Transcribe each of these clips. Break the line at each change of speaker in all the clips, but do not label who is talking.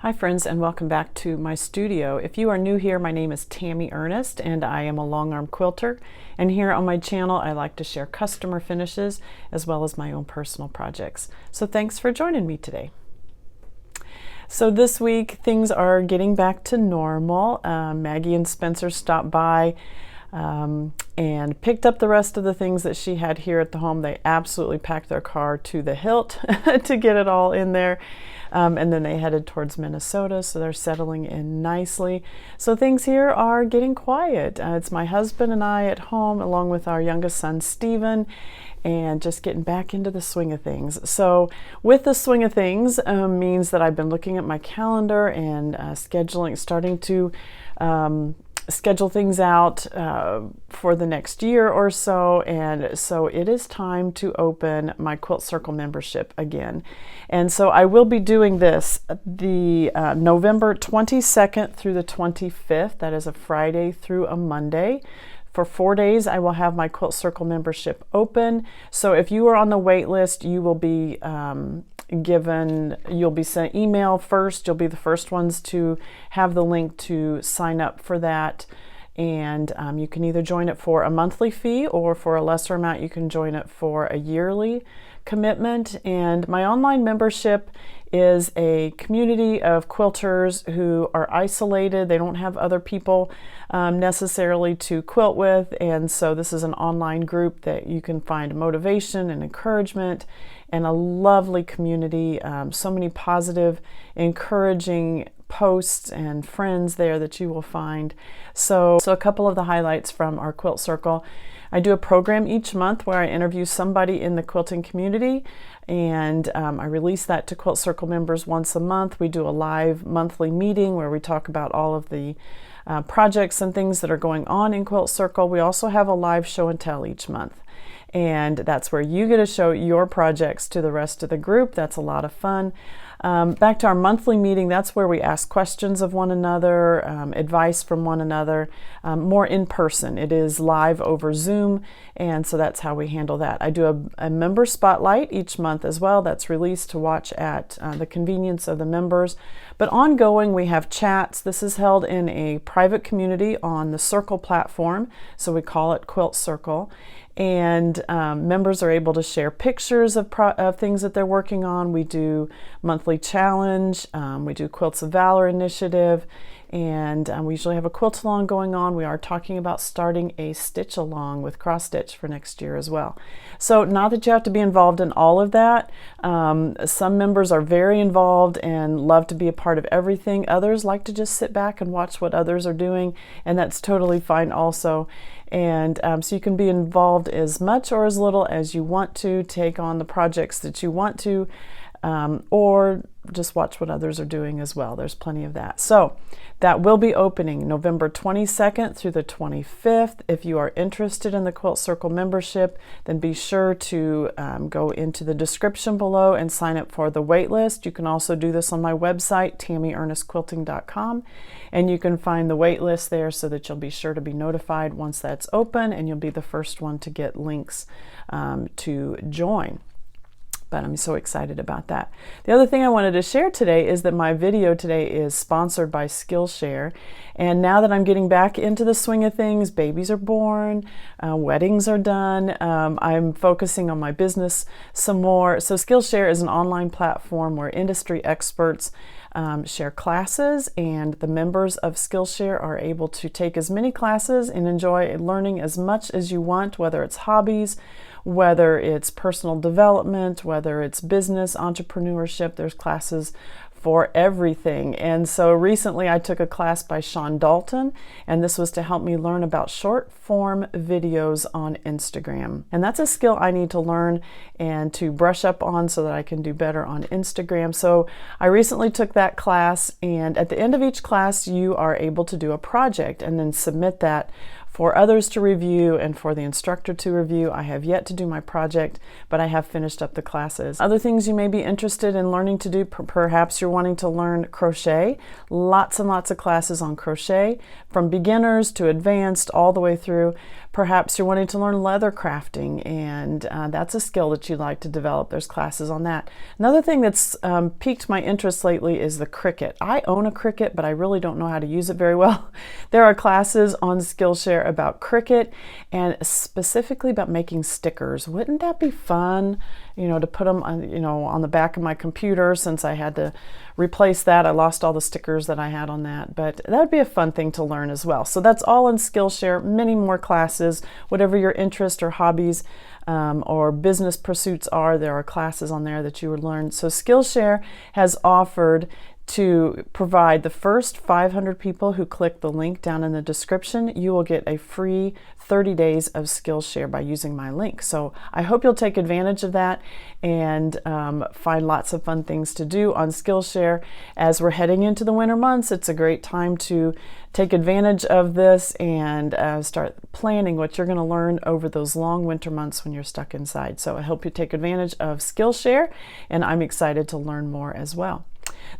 Hi friends, and welcome back to my studio. If you are new here, my name is Tammy Ernest and I am a long arm quilter, and here on my channel I like to share customer finishes as well as my own personal projects. So thanks for joining me today. So this week things are getting back to normal. Maggie and Spencer stopped by and picked up the rest of the things that she had here at the home. They absolutely packed their car to the hilt to get it all in there. And then they headed towards Minnesota, so they're settling in nicely. So things here are getting quiet. It's my husband and I at home, along with our youngest son, Steven, and just getting back into the swing of things. So with the swing of things means that I've been looking at my calendar and starting to schedule things out for the next year or so, and so it is time to open my Quilt Circle membership again. And so I will be doing this the November 22nd through the 25th. That is a Friday through a Monday. For 4 days I will have my Quilt Circle membership open. So if you are on the wait list, you will be you'll be sent email first. You'll be the first ones to have the link to sign up for that. And you can either join it for a monthly fee, or for a lesser amount you can join it for a yearly commitment. And my online membership is a community of quilters who are isolated. They don't have other people necessarily to quilt with, and so this is an online group that you can find motivation and encouragement and a lovely community. So many positive, encouraging posts and friends there that you will find. So a couple of the highlights from our Quilt Circle. I do a program each month where I interview somebody in the quilting community, and I release that to Quilt Circle members once a month. We do a live monthly meeting where we talk about all of the projects and things that are going on in Quilt Circle. We also have a live show and tell each month, and that's where you get to show your projects to the rest of the group. That's a lot of fun. Back to our monthly meeting, that's where we ask questions of one another, advice from one another, more in person. It is live over Zoom, and so that's how we handle that. I do a member spotlight each month as well. That's released to watch at the convenience of the members. But ongoing, we have chats. This is held in a private community on the Circle platform, so we call it Quilt Circle. And members are able to share pictures of things that they're working on. We do monthly challenge, we do Quilts of Valor initiative, and we usually have a quilt along going on. We are talking about starting a stitch along with cross stitch for next year as well. So not that you have to be involved in all of that. Some members are very involved and love to be a part of everything. Others like to just sit back and watch what others are doing, and that's totally fine also. And so you can be involved as much or as little as you want to, take on the projects that you want to, or just watch what others are doing as well. There's plenty of that. So that will be opening November 22nd through the 25th. If you are interested in the Quilt Circle membership, then be sure to go into the description below and sign up for the wait list. You can also do this on my website, tammyernestquilting.com, and you can find the wait list there so that you'll be sure to be notified once that's open, and you'll be the first one to get links to join. But I'm so excited about that. The other thing I wanted to share today is that my video today is sponsored by Skillshare. And now that I'm getting back into the swing of things, babies are born, weddings are done, I'm focusing on my business some more. So Skillshare is an online platform where industry experts share classes, and the members of Skillshare are able to take as many classes and enjoy learning as much as you want, whether it's hobbies, whether it's personal development, whether it's business, entrepreneurship. There's classes for everything. And so recently I took a class by Sean Dalton, and this was to help me learn about short form videos on Instagram. And that's a skill I need to learn and to brush up on so that I can do better on Instagram. So I recently took that class, and at the end of each class you are able to do a project and then submit that for others to review and for the instructor to review. I have yet to do my project, but I have finished up the classes. Other things you may be interested in learning to do, perhaps you're wanting to learn crochet. Lots and lots of classes on crochet, from beginners to advanced all the way through. Perhaps you're wanting to learn leather crafting, and that's a skill that you'd like to develop. There's classes on that. Another thing that's piqued my interest lately is the Cricut. I own a Cricut, but I really don't know how to use it very well. There are classes on Skillshare about Cricut, and specifically about making stickers. Wouldn't that be fun? You know, to put them on, you know, on the back of my computer, since I had to replace that. I lost all the stickers that I had on that, but that would be a fun thing to learn as well. So that's all in Skillshare. Many more classes, whatever your interest or hobbies or business pursuits are, there are classes on there that you would learn. So Skillshare has offered to provide the first 500 people who click the link down in the description, you will get a free 30 days of Skillshare by using my link. So I hope you'll take advantage of that and find lots of fun things to do on Skillshare. As we're heading into the winter months, it's a great time to take advantage of this and start planning what you're going to learn over those long winter months when you're stuck inside. So I hope you take advantage of Skillshare, and I'm excited to learn more as well.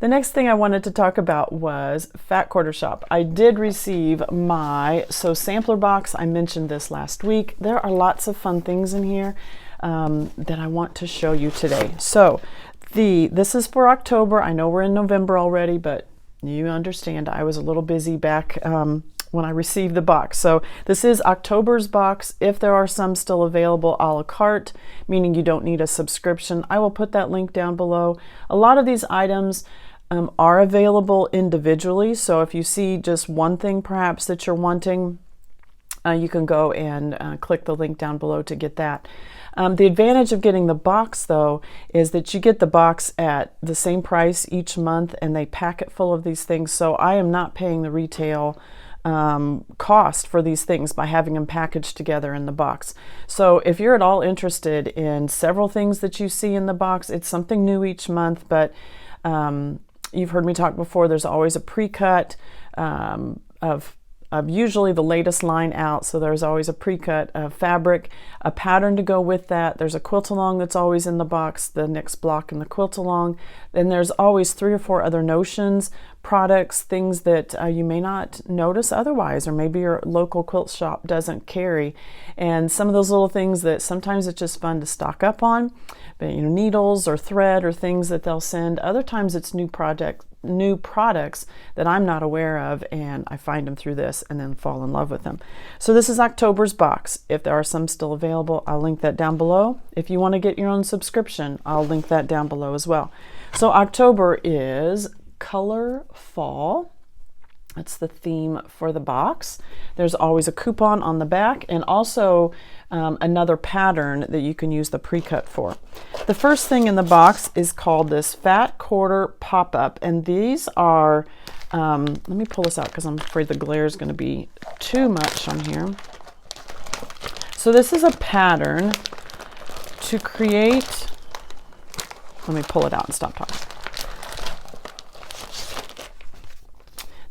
The next thing I wanted to talk about was Fat Quarter Shop. I did receive my sampler box. I mentioned this last week. There are lots of fun things in here that I want to show you today. So this is for October. I know we're in November already, but you understand I was a little busy back when I received the box. So this is October's box. If there are some still available a la carte, meaning you don't need a subscription, I will put that link down below. A lot of these items are available individually. So if you see just one thing perhaps that you're wanting, you can go and click the link down below to get that. The advantage of getting the box, though, is that you get the box at the same price each month, and they pack it full of these things. So I am not paying the retail cost for these things by having them packaged together in the box. So if you're at all interested in several things that you see in the box, it's something new each month, but you've heard me talk before, there's always a pre-cut of usually the latest line out. So there's always a pre-cut of fabric, a pattern to go with that. There's a quilt along that's always in the box, the next block in the quilt along. Then there's always 3 or 4 other notions, products, things that you may not notice otherwise, or maybe your local quilt shop doesn't carry. And some of those little things that sometimes it's just fun to stock up on, but you know, needles or thread or things that they'll send. Other times it's new products that I'm not aware of, and I find them through this and then fall in love with them. So this is October's box. If there are some still available, I'll link that down below. If you want to get your own subscription, I'll link that down below as well. So October is Color Fall. That's the theme for the box. There's always a coupon on the back, and also another pattern that you can use the pre-cut for. The first thing in the box is called this Fat Quarter Pop-Up, and these are, let me pull this out because I'm afraid the glare is going to be too much on here. So this is a pattern to create, let me pull it out and stop talking.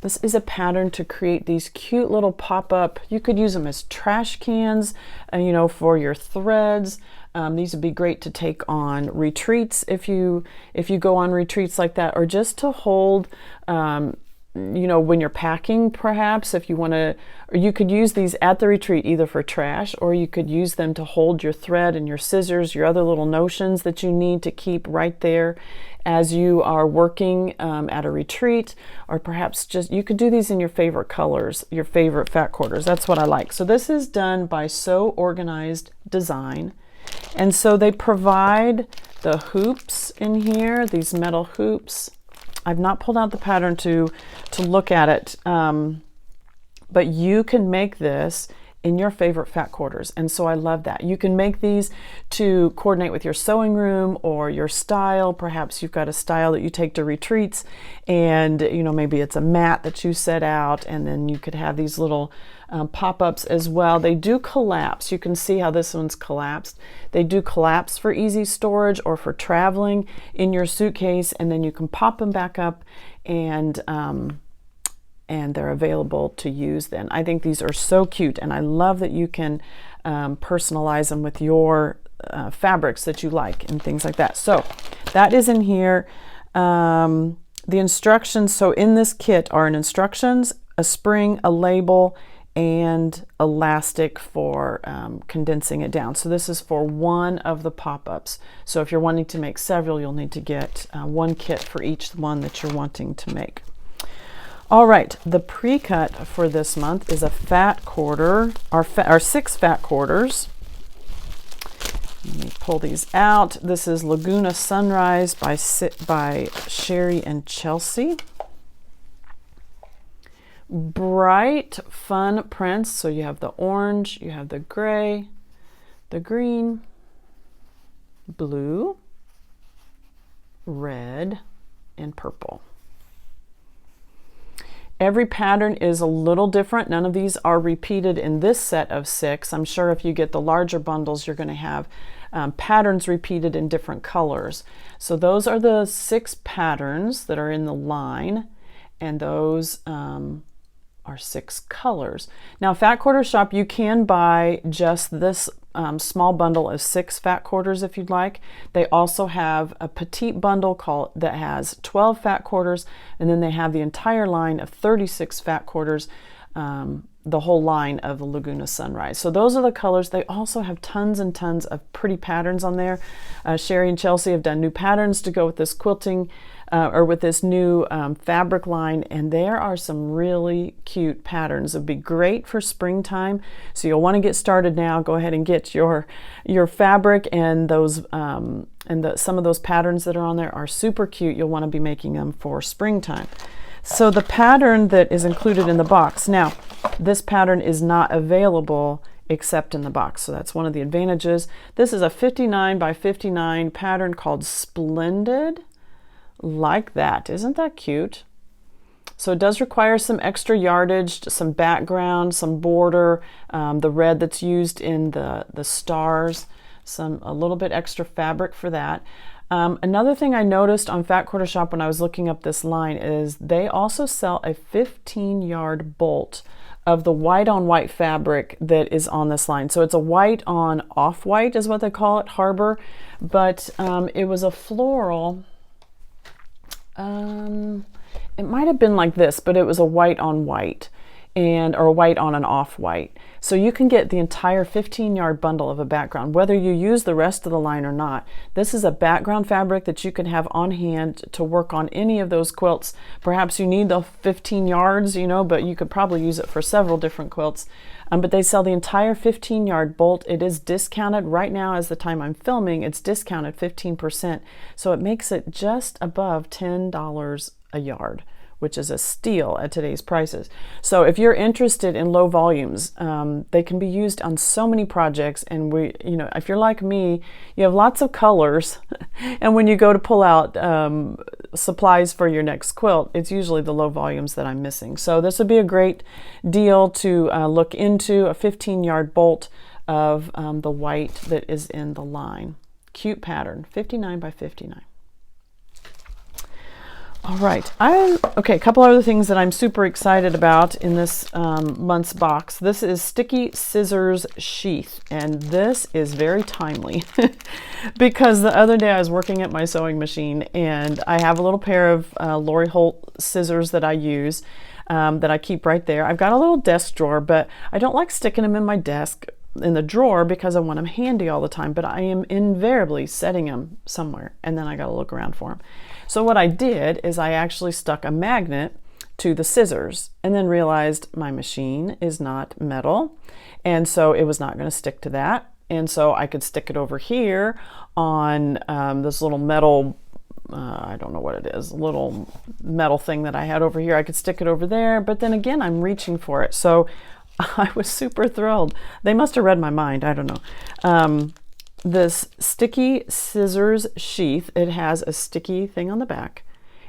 This is a pattern to create these cute little pop-up. You could use them as trash cans, you know, for your threads. These would be great to take on retreats if you go on retreats like that, or just to hold, you know, when you're packing, perhaps, if you want to, or you could use these at the retreat either for trash, or you could use them to hold your thread and your scissors, your other little notions that you need to keep right there as you are working at a retreat, or perhaps just, you could do these in your favorite colors, your favorite fat quarters. That's what I like. So this is done by So Organized Design. And so they provide the hoops in here, these metal hoops. I've not pulled out the pattern to look at it, but you can make this in your favorite fat quarters. And so I love that. You can make these to coordinate with your sewing room or your style. Perhaps you've got a style that you take to retreats, and you know, maybe it's a mat that you set out, and then you could have these little pop-ups as well. They do collapse. You can see how this one's collapsed. They do collapse for easy storage or for traveling in your suitcase, and then you can pop them back up, and they're available to use then. I think these are so cute, and I love that you can personalize them with your fabrics that you like and things like that. So that is in here. The instructions, so in this kit are an instructions, a spring, a label, and elastic for condensing it down. So this is for one of the pop-ups. So if you're wanting to make several, you'll need to get one kit for each one that you're wanting to make. All right, the pre-cut for this month is a fat quarter, or 6 fat quarters. Let me pull these out. This is Laguna Sunrise by Sherri and Chelsi. Bright, fun prints. So you have the orange, you have the gray, the green, blue, red, and purple. Every pattern is a little different. None of these are repeated in this set of 6. I'm sure if you get the larger bundles, you're going to have patterns repeated in different colors. So those are the 6 patterns that are in the line, and those are 6 colors. Now, Fat Quarter Shop, you can buy just this small bundle of 6 fat quarters if you'd like. They also have a petite bundle that has 12 fat quarters, and then they have the entire line of 36 fat quarters, the whole line of the Laguna Sunrise. So those are the colors. They also have tons and tons of pretty patterns on there. Sherri and Chelsi have done new patterns to go with this quilting or with this new fabric line, and there are some really cute patterns. It'd be great for springtime, so you'll want to get started now. Go ahead and get your fabric, and those some of those patterns that are on there are super cute. You'll want to be making them for springtime. So the pattern that is included in the box, now this pattern is not available except in the box, so that's one of the advantages. This is a 59 by 59 pattern called Splendid. Like that. Isn't that cute? So it does require some extra yardage, some background, some border, the red that's used in the stars, a little bit extra fabric for that. Another thing I noticed on Fat Quarter Shop when I was looking up this line is they also sell a 15-yard bolt of the white on white fabric that is on this line. So it's a white on off-white is what they call it, Harbor, but it was a floral. It might have been like this, but it was a white on white or a white on an off-white. So you can get the entire 15-yard bundle of a background, whether you use the rest of the line or not. This is a background fabric that you can have on hand to work on any of those quilts. Perhaps you need the 15 yards, but you could probably use it for several different quilts. But they sell the entire 15-yard bolt. It is discounted right now as the time I'm filming. It's discounted 15%. So it makes it just above $10 a yard, which is a steal at today's prices. So if you're interested in low volumes, they can be used on so many projects. And if you're like me, you have lots of colors. And when you go to pull out supplies for your next quilt, it's usually the low volumes that I'm missing. So this would be a great deal to look into, a 15-yard bolt of the white that is in the line. Cute pattern, 59 by 59. All right, okay, a couple other things that I'm super excited about in this month's box. This is Sticky Scissors Sheath, and this is very timely because the other day I was working at my sewing machine, and I have a little pair of Lori Holt scissors that I use that I keep right there. I've got a little desk drawer, but I don't like sticking them in my desk in the drawer because I want them handy all the time, but I am invariably setting them somewhere, and then I got to look around for them. So what I did is I actually stuck a magnet to the scissors and then realized my machine is not metal, and so it was not going to stick to that. And so I could stick it over here on this little metal, I don't know what it is, little metal thing that I had over here. I could stick it over there, but then again, I'm reaching for it. So I was super thrilled. They must have read my mind. I don't know. This Sticky Scissors Sheath, it has a sticky thing on the back,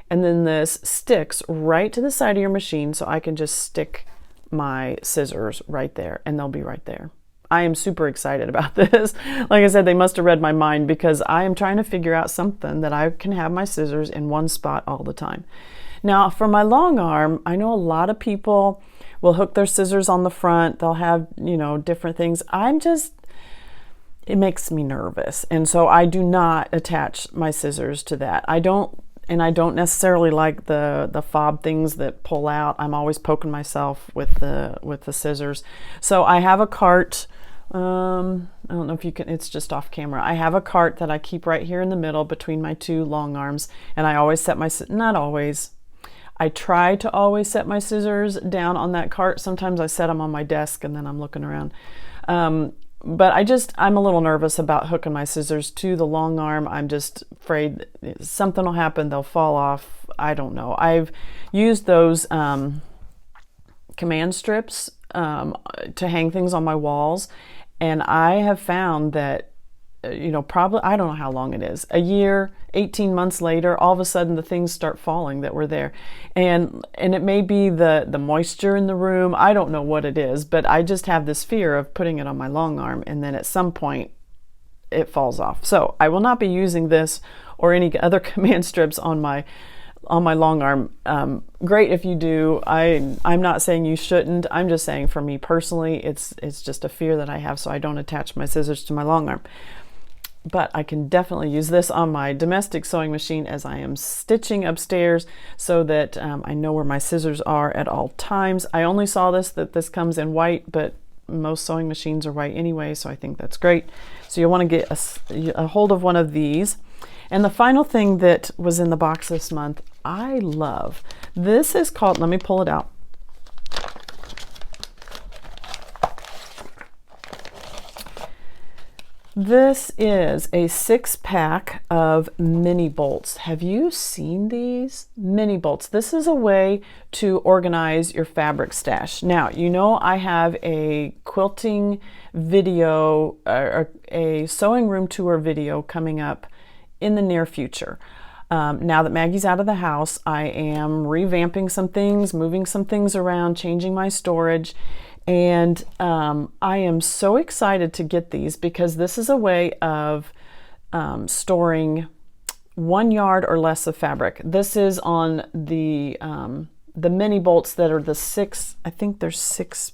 and then this sticks right to the side of your machine, so I can just stick my scissors right there, and they'll be right there. I am super excited about this. Like I said, they must have read my mind because I am trying to figure out something that I can have my scissors in one spot all the time. Now, for my long arm, I know a lot of people will hook their scissors on the front. They'll have, different things. It makes me nervous. And so I do not attach my scissors to that. I don't and I don't necessarily like the fob things that pull out. I'm always poking myself with the scissors. So I have a cart. I don't know if you can, it's just off camera. I have a cart that I keep right here in the middle between my two long arms, and I always set my, not always, I try to always set my scissors down on that cart. Sometimes I set them on my desk and then I'm looking around. But I'm a little nervous about hooking my scissors to the long arm. I'm just afraid something will happen, they'll fall off. I don't know. I've used those command strips to hang things on my walls, and I have found that, probably, I don't know how long it is, a year, 18 months later, all of a sudden the things start falling that were there. And it may be the moisture in the room. I don't know what it is, but I just have this fear of putting it on my long arm, and then at some point it falls off. So I will not be using this or any other command strips on my long arm. Great if you do. I'm not saying you shouldn't. I'm just saying for me personally, it's just a fear that I have, so I don't attach my scissors to my long arm. But I can definitely use this on my domestic sewing machine as I am stitching upstairs, so that I know where my scissors are at all times. I only saw that this comes in white, but most sewing machines are white anyway, so I think that's great. So you'll want to get a hold of one of these. And the final thing that was in the box this month, I love. This is called, let me pull it out. This is a 6-pack of mini bolts. Have you seen these? Mini bolts. This is a way to organize your fabric stash. Now, I have a quilting video, or a sewing room tour video coming up in the near future. Now that Maggie's out of the house, I am revamping some things, moving some things around, changing my storage. And I am so excited to get these, because this is a way of storing 1 yard or less of fabric. This is on the mini bolts that are the 6, I think they're 3x6.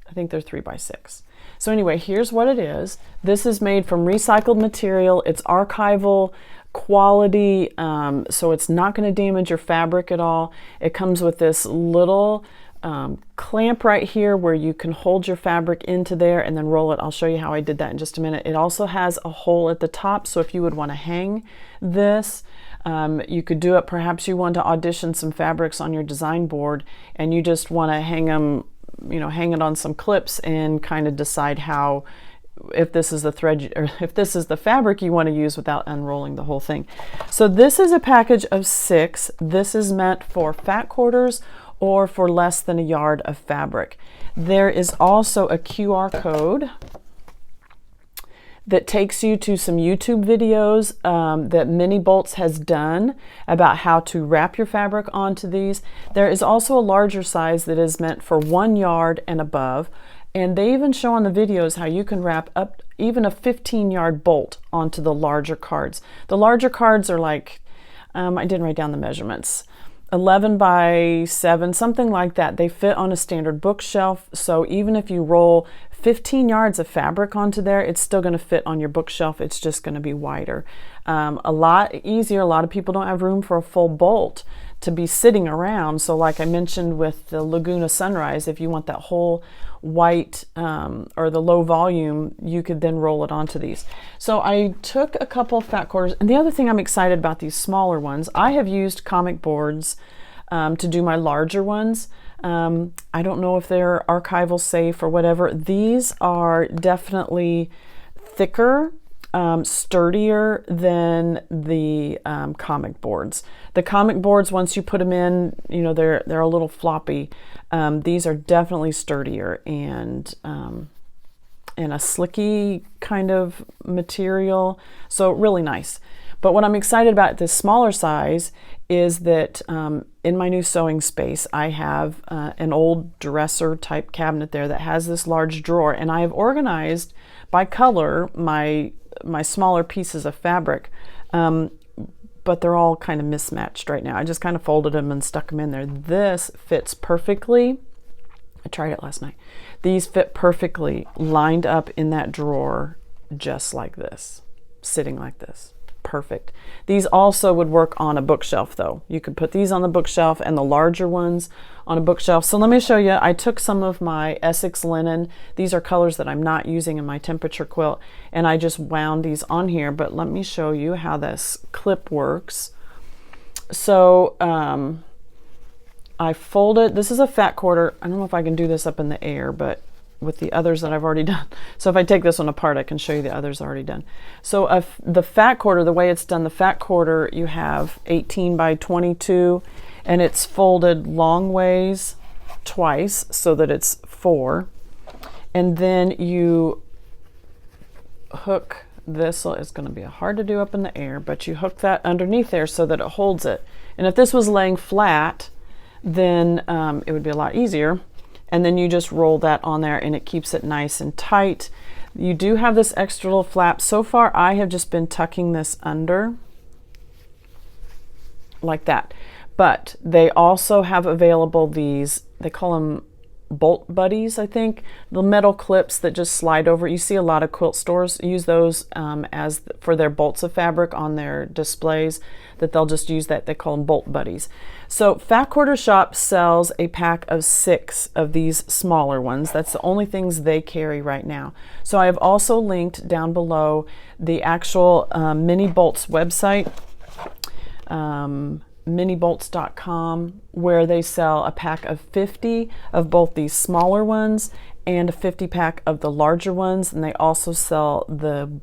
I think they're 3x6. So anyway, here's what it is. This is made from recycled material. It's archival quality, so it's not going to damage your fabric at all. It comes with this little clamp right here where you can hold your fabric into there and then roll it. I'll show you how I did that in just a minute. It also has a hole at the top, so if you would want to hang this, you could do it. Perhaps you want to audition some fabrics on your design board and you just want to hang them, hang it on some clips and kind of decide how, if this is the thread or if this is the fabric you want to use without unrolling the whole thing. So this is a package of 6. This is meant for fat quarters or for less than a yard of fabric. There is also a QR code that takes you to some YouTube videos that Mini Bolts has done about how to wrap your fabric onto these. There is also a larger size that is meant for 1 yard and above, and they even show on the videos how you can wrap up even a 15-yard bolt onto the larger cards. The larger cards are like, I didn't write down the measurements, 11 by 7, something like that. They fit on a standard bookshelf, so even if you roll 15 yards of fabric onto there, it's still going to fit on your bookshelf. It's just going to be wider. A lot easier. A lot of people don't have room for a full bolt to be sitting around. So like I mentioned with the Laguna Sunrise, if you want that whole white or the low volume, you could then roll it onto these. So I took a couple of fat quarters. And the other thing I'm excited about these smaller ones, I have used comic boards to do my larger ones. I don't know if they're archival safe or whatever. These are definitely thicker, sturdier than the comic boards. The comic boards, once you put them in, they're a little floppy. These are definitely sturdier and a slicky kind of material, so really nice. But what I'm excited about this smaller size is that in my new sewing space, I have an old dresser type cabinet there that has this large drawer, and I have organized by color my smaller pieces of fabric, but they're all kind of mismatched right now. I just kind of folded them and stuck them in there. This fits perfectly. I tried it last night. These fit perfectly lined up in that drawer, just like this, sitting like this. perfect. These also would work on a bookshelf though. You could put these on the bookshelf and the larger ones on a bookshelf. So let me show you. I took some of my Essex linen. These are colors that I'm not using in my temperature quilt, and I just wound these on here. But let me show you how this clip works. So I folded, this is a fat quarter. I don't know if I can do this up in the air, but with the others that I've already done. So if I take this one apart, I can show you the others already done. So the fat quarter, the way it's done, the fat quarter, you have 18 by 22, and it's folded long ways twice so that it's 4. And then you hook this, so it's going to be hard to do up in the air, but you hook that underneath there so that it holds it. And if this was laying flat, then it would be a lot easier. And then you just roll that on there and it keeps it nice and tight. You do have this extra little flap. So far I have just been tucking this under like that. But they also have available these, they call them bolt buddies, I think, the metal clips that just slide over. You see a lot of quilt stores use those as for their bolts of fabric on their displays, that they'll just use that. They call them bolt buddies. So Fat Quarter Shop sells a pack of 6 of these smaller ones. That's the only things they carry right now. So I have also linked down below the actual Mini Bolts website, minibolts.com, where they sell a pack of 50 of both these smaller ones and a 50 pack of the larger ones, and they also sell the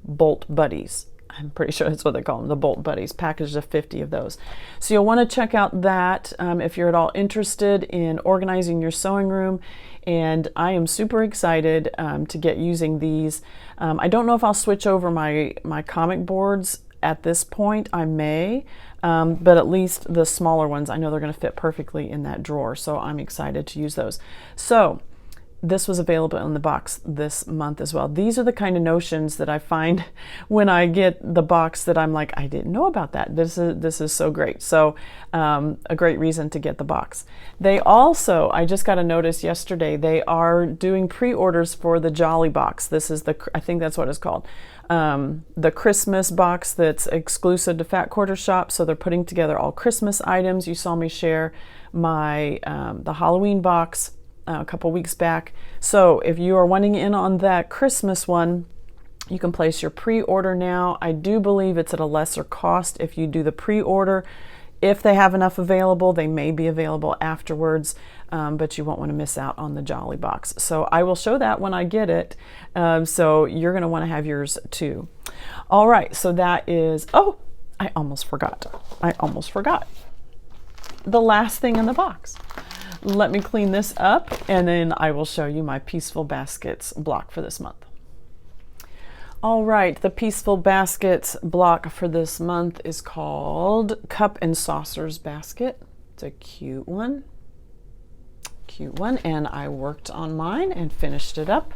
bolt buddies. I'm pretty sure that's what they call them, the bolt buddies, package of 50 of those. So you'll want to check out that if you're at all interested in organizing your sewing room. And I am super excited to get using these. I don't know if I'll switch over my comic boards at this point. I may, but at least the smaller ones, I know they're going to fit perfectly in that drawer. So I'm excited to use those. So this was available in the box this month as well. These are the kind of notions that I find when I get the box that I'm like, I didn't know about that. This is so great. So a great reason to get the box. They also, I just got a notice yesterday, they are doing pre-orders for the Jolly box. This is I think that's what it's called. The Christmas box that's exclusive to Fat Quarter Shop. So they're putting together all Christmas items. You saw me share my the Halloween box a couple weeks back. So if you are wanting in on that Christmas one, you can place your pre-order now. I do believe it's at a lesser cost if you do the pre-order. If they have enough available, they may be available afterwards, but you won't want to miss out on the Jolly box. So I will show that when I get it. So you're going to want to have yours too. All right, so that is, oh, I almost forgot. The last thing in the box. Let me clean this up and then I will show you my Peaceful Baskets block for this month. All right, the Peaceful Baskets block for this month is called Cup and Saucers Basket. It's a cute one, and I worked on mine and finished it up.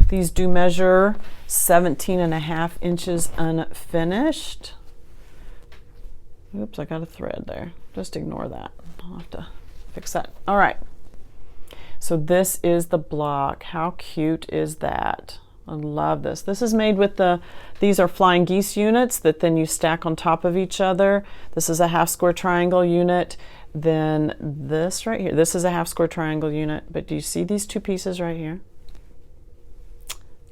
These do measure 17.5 inches unfinished. Oops, I got a thread there. Just ignore that. I'll have to fix that. All right, so this is the block. How cute is that? I love this. This is made with these are flying geese units that then you stack on top of each other. This is a half square triangle unit. Then this right here, this is a half square triangle unit. But do you see these two pieces right here?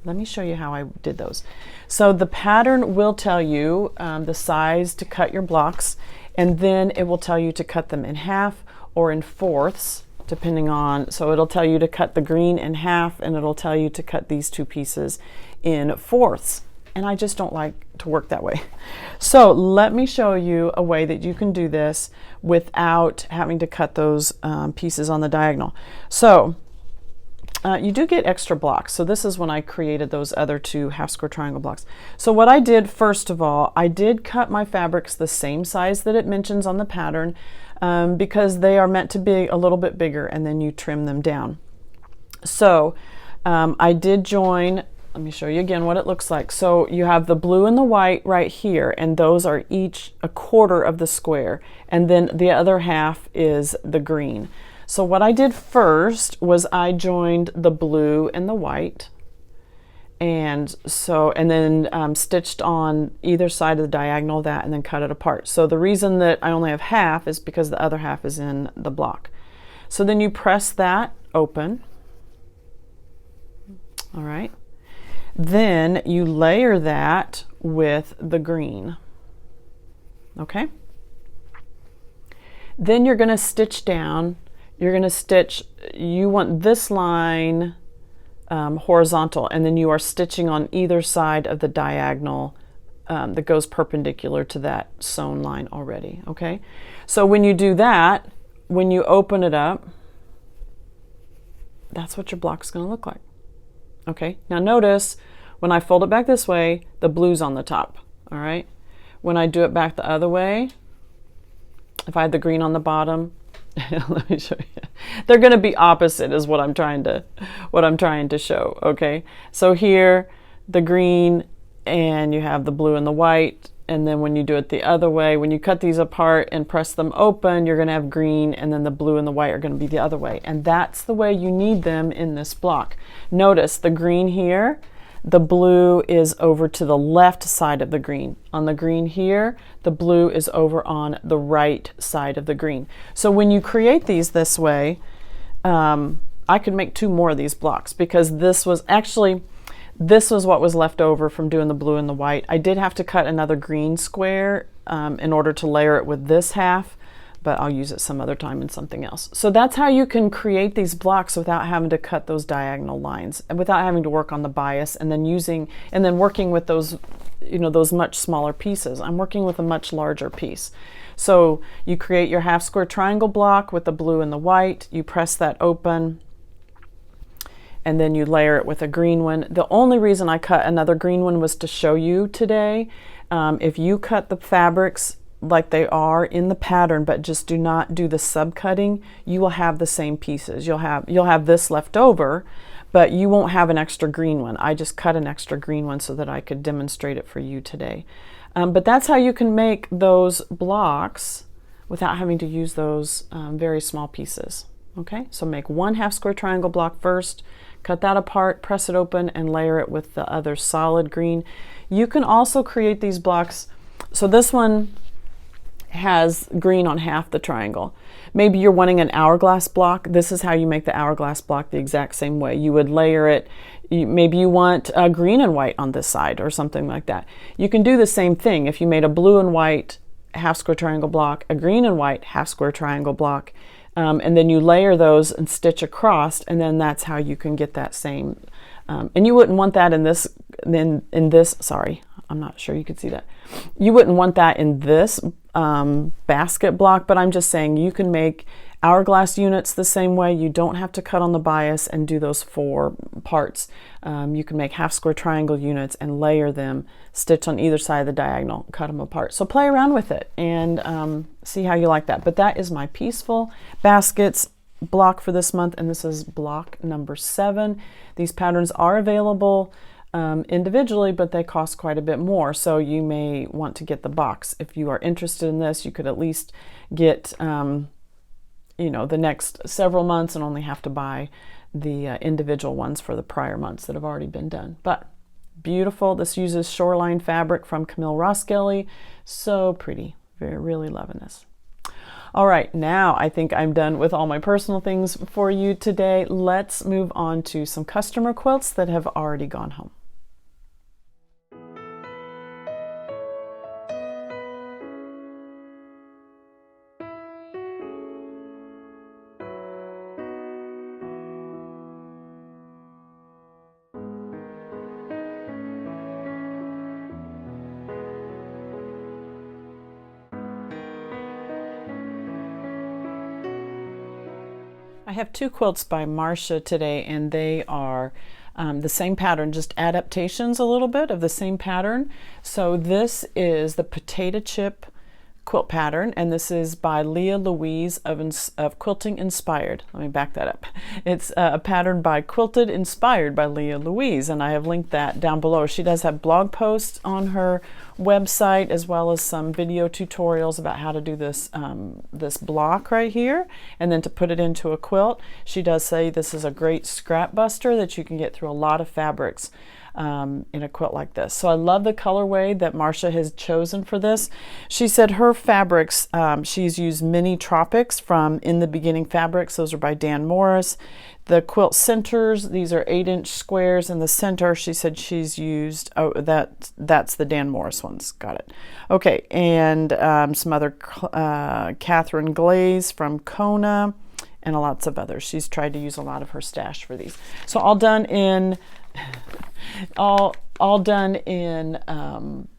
Let me show you how I did those. So the pattern will tell you the size to cut your blocks, and then it will tell you to cut them in half or in fourths, depending on, so it'll tell you to cut the green in half, and it'll tell you to cut these two pieces in fourths. And I just don't like to work that way. So let me show you a way that you can do this without having to cut those pieces on the diagonal. So you do get extra blocks. So this is when I created those other two half square triangle blocks. So what I did, first of all, I did cut my fabrics the same size that it mentions on the pattern, because they are meant to be a little bit bigger, and then you trim them down. So I did join, let me show you again what it looks like. So you have the blue and the white right here, and those are each a quarter of the square, and then the other half is the green. So what I did first was I joined the blue and the white, And so, and then stitched on either side of the diagonal of that and then cut it apart. So the reason that I only have half is because the other half is in the block. So then you press that open. All right. Then you layer that with the green. Okay. Then you're going to stitch down. You're going to stitch, you want this line horizontal, and then you are stitching on either side of the diagonal that goes perpendicular to that sewn line already. Okay. So when you do that, when you open it up, that's what your block's going to look like. Okay. Now notice when I fold it back this way, the blue's on the top. All right. When I do it back the other way, if I had the green on the bottom, let me show you. They're going to be opposite is what I'm trying to show. Okay. So here the green and you have the blue and the white. And then when you do it the other way, when you cut these apart and press them open, you're going to have green, and then the blue and the white are going to be the other way. And that's the way you need them in this block. Notice the green here, the blue is over to the left side of the green. On the green here, the blue is over on the right side of the green. So when you create these this way, I could make 2 more of these blocks, because this was what was left over from doing the blue and the white. I did have to cut another green square in order to layer it with this half, but I'll use it some other time in something else. So that's how you can create these blocks without having to cut those diagonal lines and without having to work on the bias and then working with those, those much smaller pieces. I'm working with a much larger piece. So you create your half square triangle block with the blue and the white, you press that open, and then you layer it with a green one. The only reason I cut another green one was to show you today. If you cut the fabrics like they are in the pattern, but just do not do the subcutting, you will have the same pieces. You'll have this left over, but you won't have an extra green one. I just cut an extra green one so that I could demonstrate it for you today. But that's how you can make those blocks without having to use those very small pieces. Okay, so make 1 half square triangle block first, cut that apart, press it open, and layer it with the other solid green. You can also create these blocks. So this one has green on half the triangle. Maybe you're wanting an hourglass block. This is how you make the hourglass block the exact same way. You would layer it. Maybe you want green and white on this side or something like that. You can do the same thing. If you made a blue and white half square triangle block, a green and white half square triangle block, and then you layer those and stitch across, and then that's how you can get that same. And you wouldn't want that in this, sorry, I'm not sure you could see that. You wouldn't want that in this basket block, but I'm just saying you can make hourglass units the same way. You don't have to cut on the bias and do those 4 parts. You can make half square triangle units and layer them, stitch on either side of the diagonal, cut them apart. So play around with it and see how you like that. But that is my Peaceful Baskets block for this month, and this is block number 7. These patterns are available individually, but they cost quite a bit more, so you may want to get the box. If you are interested in this, you could at least get the next several months and only have to buy the individual ones for the prior months that have already been done. But beautiful. This uses Shoreline fabric from Camille Roskelley. So pretty. Really loving this. All right, now I think I'm done with all my personal things for you today. Let's move on to some customer quilts that have already gone home. I have 2 quilts by Marsha today, and they are the same pattern, just adaptations a little bit of the same pattern. So this is the potato chip quilt pattern, and this is by Louise of Quilting Inspired. Let me back that up. It's a pattern by Quilted Inspired by Louise, and I have linked that down below. She does have blog posts on her website, as well as some video tutorials about how to do this this block right here, and then to put it into a quilt. She does say this is a great scrap buster that you can get through a lot of fabrics. in a quilt like this. So I love the colorway that Marsha has chosen for this. She said her fabrics, she's used Mini Tropics from In the Beginning Fabrics. Those are by Dan Morris. The quilt centers, these are 8-inch squares in the center. She said she's used, oh, that's the Dan Morris ones. Got it. Okay, and some other Catherine Glaze from Kona, and lots of others. She's tried to use a lot of her stash for these. So all done in all done in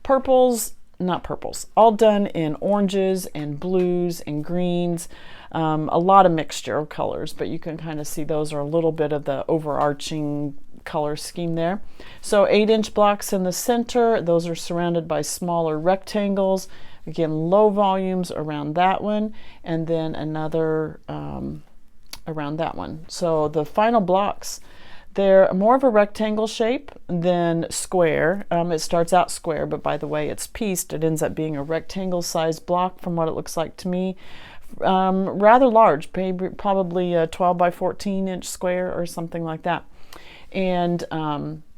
purples, not purples, all done in oranges and blues and greens. A lot of mixture of colors, but you can kind of see those are a little bit of the overarching color scheme there. So 8-inch blocks in the center, those are surrounded by smaller rectangles. Again, low volumes around that one, and then another around that one. So the final blocks, they're more of a rectangle shape than square. It starts out square, but by the way it's pieced, it ends up being a rectangle sized block from what it looks like to me. Rather large, probably a 12 by 14 inch square or something like that. And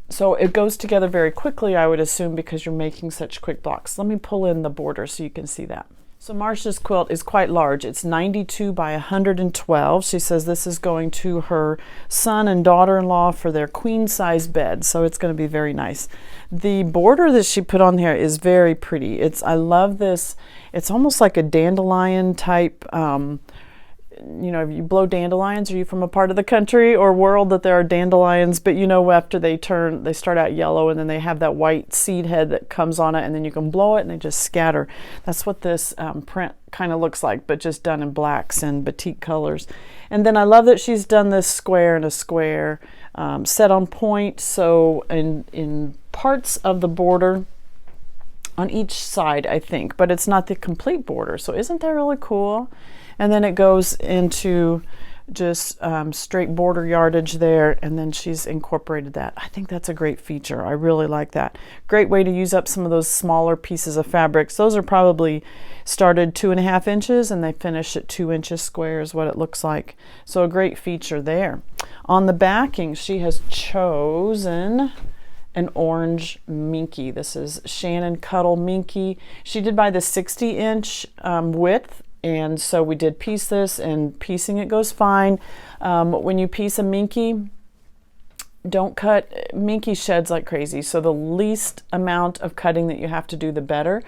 so it goes together very quickly, I would assume, because you're making such quick blocks. Let me pull in the border so you can see that. So Marsha's quilt is quite large. It's 92 by 112. She says this is going to her son and daughter-in-law for their queen size bed. So it's going to be very nice. The border that she put on here is very pretty. I love this. It's almost like a dandelion type, you know, if you blow dandelions, are you from a part of the country or world that there are dandelions, but you know, after they start out yellow and then they have that white seed head that comes on it, and then you can blow it and they just scatter. That's what this print kind of looks like, but just done in blacks and batik colors. And then I love that she's done this square and a square set on point. So in parts of the border on each side, I think, but it's not the complete border. So isn't that really cool? And then it goes into just straight border yardage there, and then she's incorporated that. I think that's a great feature. I really like that. Great way to use up some of those smaller pieces of fabrics. Those are probably started 2.5 inches and they finish at 2 inches square is what it looks like. So a great feature there. On the backing, she has chosen an orange minky. This is Shannon Cuddle Minky. She did buy the 60-inch width. And so we did piece this, and piecing it goes fine. When you piece a minky, don't cut. Minky sheds like crazy, so the least amount of cutting that you have to do, the better.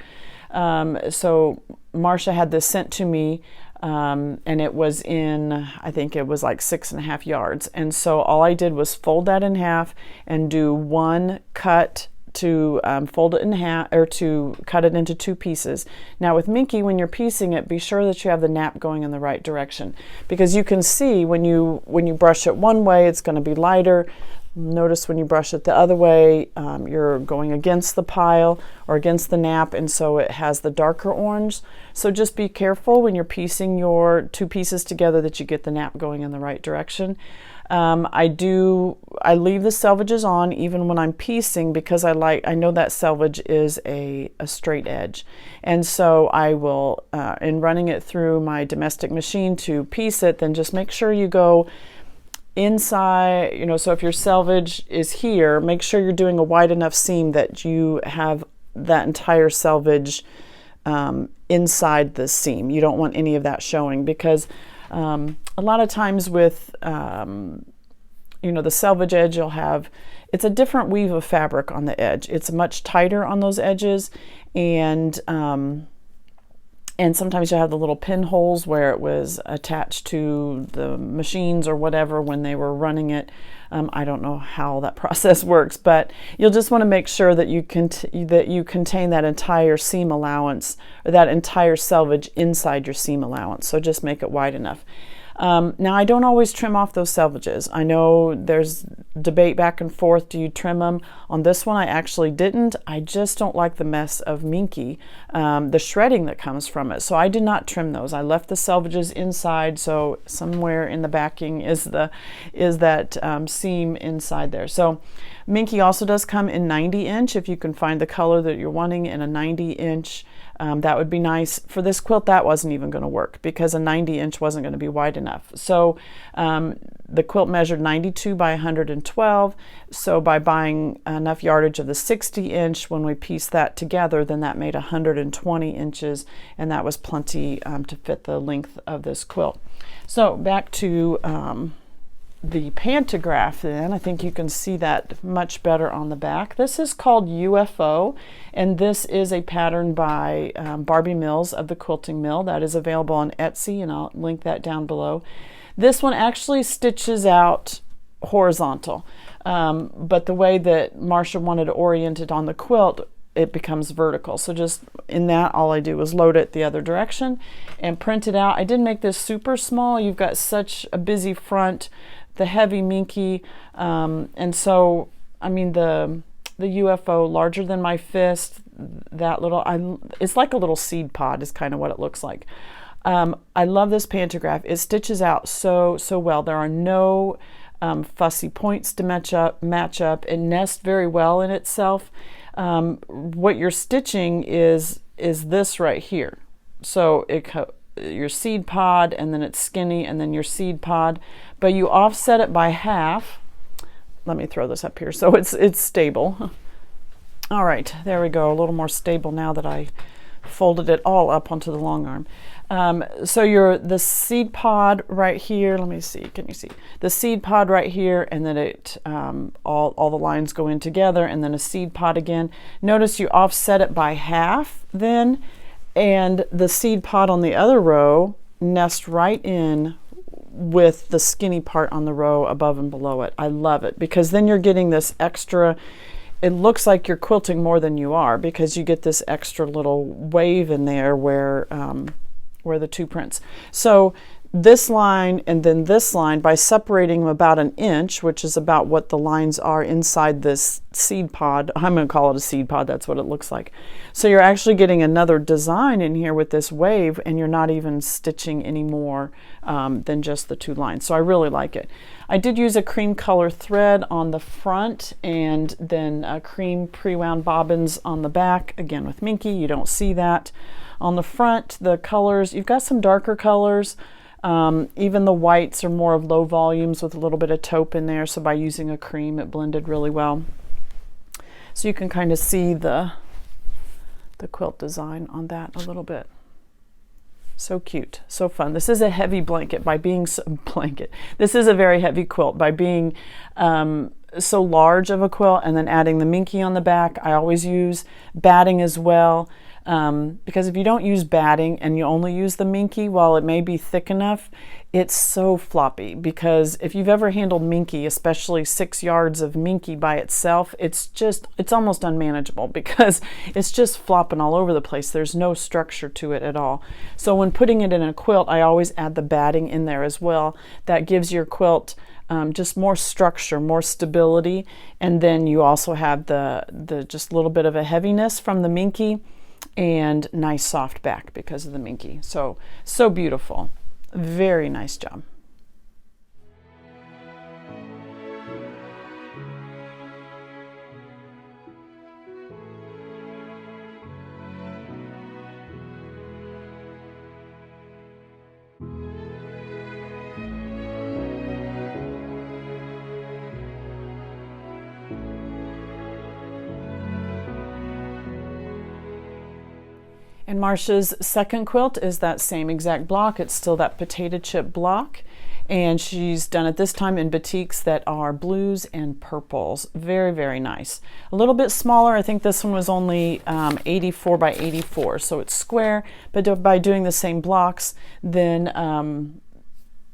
So Marsha had this sent to me, and it was in, I think it was like 6.5 yards. And so all I did was fold that in half and do one cut to fold it in half, or to cut it into 2 pieces. Now with minky, when you're piecing it, be sure that you have the nap going in the right direction, because you can see when you brush it one way, it's going to be lighter. Notice when you brush it the other way, you're going against the pile or against the nap, and so it has the darker orange. So just be careful when you're piecing your 2 pieces together that you get the nap going in the right direction. I leave the selvages on even when I'm piecing, because I know that selvage is a straight edge. And so I will, in running it through my domestic machine to piece it, then just make sure you go inside, you know, so if your selvage is here, make sure you're doing a wide enough seam that you have that entire selvage inside the seam. You don't want any of that showing, because a lot of times with you know, the selvage edge, you'll have, it's a different weave of fabric on the edge. It's much tighter on those edges, and sometimes you'll have the little pinholes where it was attached to the machines or whatever when they were running it. I don't know how that process works, but you'll just want to make sure that you contain that entire seam allowance, or that entire selvage inside your seam allowance. So just make it wide enough. Now I don't always trim off those selvages. I know there's debate back and forth. Do you trim them? On this one I actually didn't. I just don't like the mess of minky, the shredding that comes from it. So I did not trim those. I left the selvages inside, so somewhere in the backing is that seam inside there. So minky also does come in 90-inch if you can find the color that you're wanting in a 90-inch That would be nice. For this quilt, that wasn't even going to work because a 90-inch wasn't going to be wide enough. So the quilt measured 92 by 112. So by buying enough yardage of the 60-inch, when we pieced that together, then that made 120 inches, and that was plenty to fit the length of this quilt. So back to the pantograph then. I think you can see that much better on the back. This is called UFO, and this is a pattern by Barbie Mills of the Quilting Mill. That is available on Etsy, and I'll link that down below. This one actually stitches out horizontal, but the way that Marsha wanted to orient it on the quilt, it becomes vertical. So just in that, all I do is load it the other direction and print it out. I didn't make this super small. You've got such a busy front, the heavy minky, and so I mean the UFO, larger than my fist, that little, it's like a little seed pod is kind of what it looks like. I love this pantograph. It stitches out so well. There are no fussy points to match up. It nests very well in itself. What you're stitching is this right here. So your seed pod, and then it's skinny, and then your seed pod, but you offset it by half. Let me throw this up here so it's stable. All right, there we go, a little more stable now that I folded it all up onto the long arm. So the seed pod right here, let me see, can you see? The seed pod right here, and then all the lines go in together, and then a seed pod again. Notice you offset it by half then, and the seed pod on the other row nests right in with the skinny part on the row above and below it. I love it because then you're getting this extra, it looks like you're quilting more than you are because you get this extra little wave in there where the two prints. So this line and then this line, by separating them about an inch, which is about what the lines are inside this seed pod, I'm going to call it a seed pod, that's what it looks like. So you're actually getting another design in here with this wave, and you're not even stitching any more than just the two lines. So I really like it. I did use a cream color thread on the front, and then cream pre-wound bobbins on the back, again with Minky. You don't see that. On the front, the colors, you've got some darker colors. Even the whites are more of low volumes with a little bit of taupe in there, so by using a cream it blended really well. So you can kind of see the quilt design on that a little bit. So cute, so fun. This is a heavy blanket by being This is a very heavy quilt by being so large of a quilt, and then adding the Minky on the back. I always use batting as well. Because if you don't use batting and you only use the Minky, while it may be thick enough, it's so floppy. Because if you've ever handled Minky, especially 6 yards of Minky by itself, it's almost unmanageable because it's just flopping all over the place. There's no structure to it at all. So when putting it in a quilt, I always add the batting in there as well. That gives your quilt just more structure, more stability, and then you also have the just a little bit of a heaviness from the Minky, and nice soft back because of the Minky. So beautiful. Very nice job. And Marsha's second quilt is that same exact block. It's still that potato chip block, and she's done it this time in batiks that are blues and purples. Very, very nice. A little bit smaller. I think this one was only 84 by 84, so it's square, but by doing the same blocks, then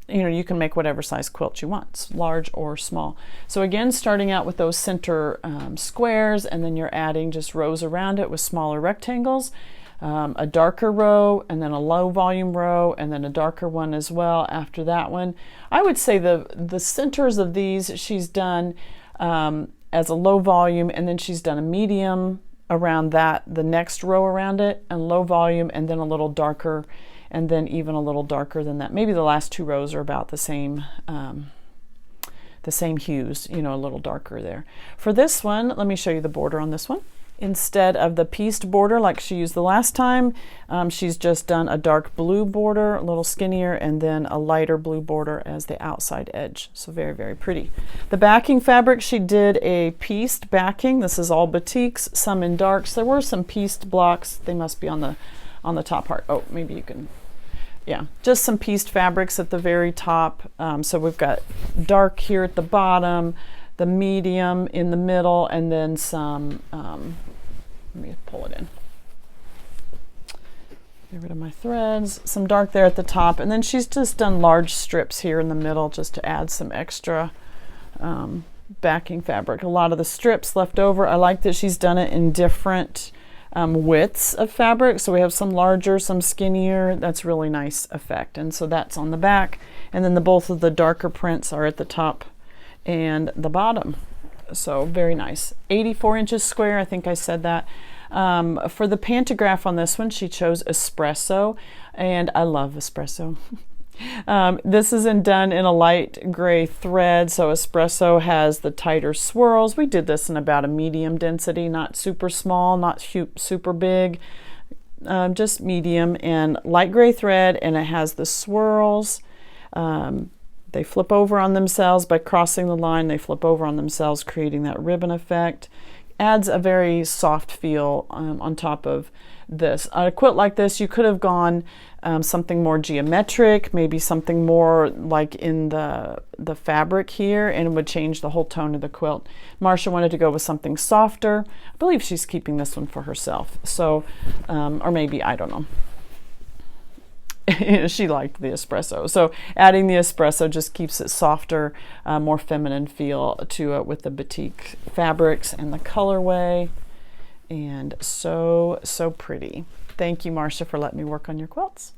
you can make whatever size quilt you want, large or small. So again, starting out with those center squares, and then you're adding just rows around it with smaller rectangles. A darker row, and then a low volume row, and then a darker one as well after that one. I would say the centers of these she's done as a low volume, and then she's done a medium around the next row around it, and low volume, and then a little darker, and then even a little darker than that. Maybe the last 2 rows are about the same hues, a little darker there. For this one, let me show you the border on this one. Instead of the pieced border like she used the last time, she's just done a dark blue border, a little skinnier, and then a lighter blue border as the outside edge. So very, very pretty. The backing fabric, she did a pieced backing. This is all Batiks, some in darks. There were some pieced blocks. They must be on the top part. Oh, maybe you can, yeah, just some pieced fabrics at the very top. So we've got dark here at the bottom, the medium in the middle, and then some, let me pull it in. Get rid of my threads. Some dark there at the top, and then she's just done large strips here in the middle just to add some extra backing fabric. A lot of the strips left over. I like that she's done it in different widths of fabric. So we have some larger, some skinnier. That's really nice effect. And so that's on the back. And then both of the darker prints are at the top and the bottom. So very nice. 84 inches square, I think I said that. For the pantograph on this one, she chose espresso, and I love espresso. This isn't done in a light gray thread, so espresso has the tighter swirls. We did this in about a medium density, not super small, not super big, just medium, and light gray thread, and it has the swirls. They flip over on themselves by crossing the line. They flip over on themselves, creating that ribbon effect. Adds a very soft feel on top of this. On a quilt like this, you could have gone something more geometric, maybe something more like in the fabric here, and it would change the whole tone of the quilt. Marsha wanted to go with something softer. I believe she's keeping this one for herself. So, or maybe, I don't know. She liked the espresso, so adding the espresso just keeps it softer, more feminine feel to it with the batik fabrics and the colorway, and so pretty. Thank you, Marsha, for letting me work on your quilts.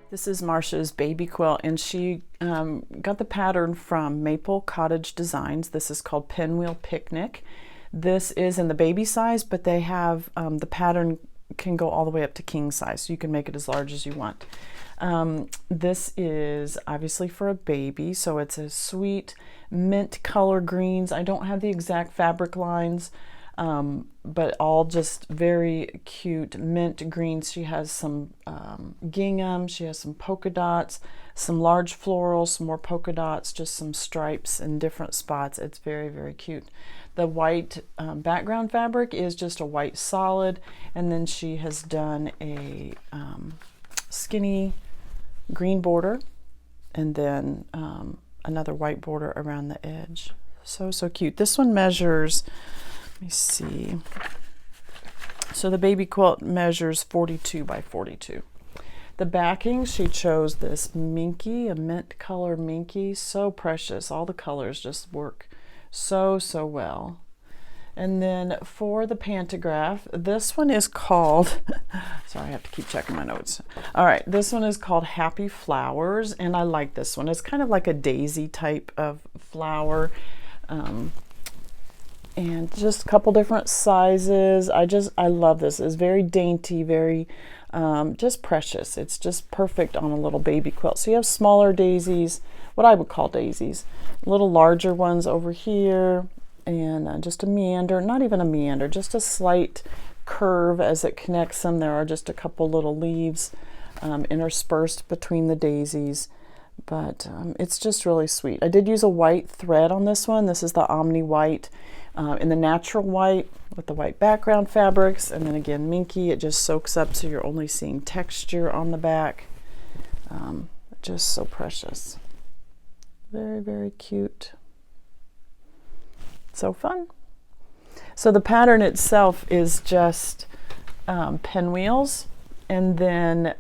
This is Marsha's baby quilt, and she got the pattern from Maple Cottage Designs. This is called Pinwheel Picnic. This is in the baby size, but they have the pattern can go all the way up to king size, so you can make it as large as you want. This is obviously for a baby, so it's a sweet mint color greens. I don't have the exact fabric lines, but all just very cute mint greens. She has some gingham, she has some polka dots, some large florals, some more polka dots, just some stripes in different spots. It's very, very cute. The white background fabric is just a white solid, and then she has done a skinny green border, and then another white border around the edge. So cute. This one measures, let me see. So the baby quilt measures 42 by 42. The backing, she chose this minky, a mint color minky. So precious. All the colors just work so well. And then for the pantograph, this one is called, sorry, I have to keep checking my notes. All right, this one is called Happy Flowers, and I like this one. It's kind of like a daisy type of flower. And just a couple different sizes. I love this. It's very dainty, very just precious. It's just perfect on a little baby quilt. So you have smaller daisies, what I would call daisies, little larger ones over here, and just a meander, not even a meander, just a slight curve as it connects them. There are just a couple little leaves interspersed between the daisies, but it's just really sweet. I did use a white thread on this one. This is the Omni White in the natural white with the white background fabrics, and then again minky. It just soaks up, so you're only seeing texture on the back. Just so precious. Very, very cute. So fun. So the pattern itself is just pinwheels, and then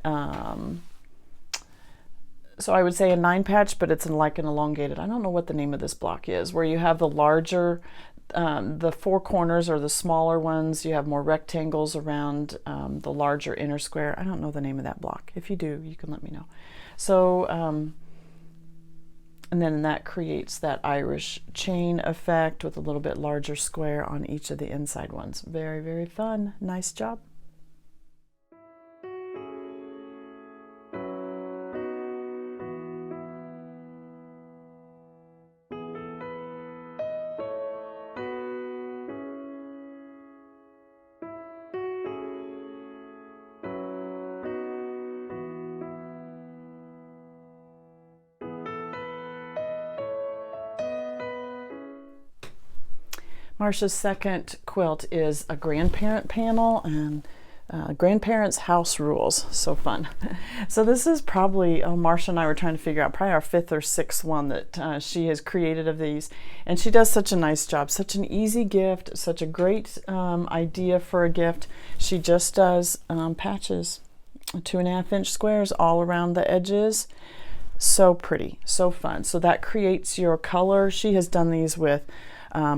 so I would say a 9 patch, but it's in like an elongated, I don't know what the name of this block is, where you have the larger, the 4 corners are the smaller ones. You have more rectangles around the larger inner square. I don't know the name of that block. If you do, you can let me know. So, and then that creates that Irish chain effect with a little bit larger square on each of the inside ones. Very, very fun. Nice job. Marsha's second quilt is a grandparent panel, and grandparents' house rules. So fun. So this is probably, Marsha and I were trying to figure out, probably our 5th or 6th one that she has created of these. And she does such a nice job, such an easy gift, such a great idea for a gift. She just does patches, 2.5-inch squares all around the edges. So pretty, so fun. So that creates your color. She has done these with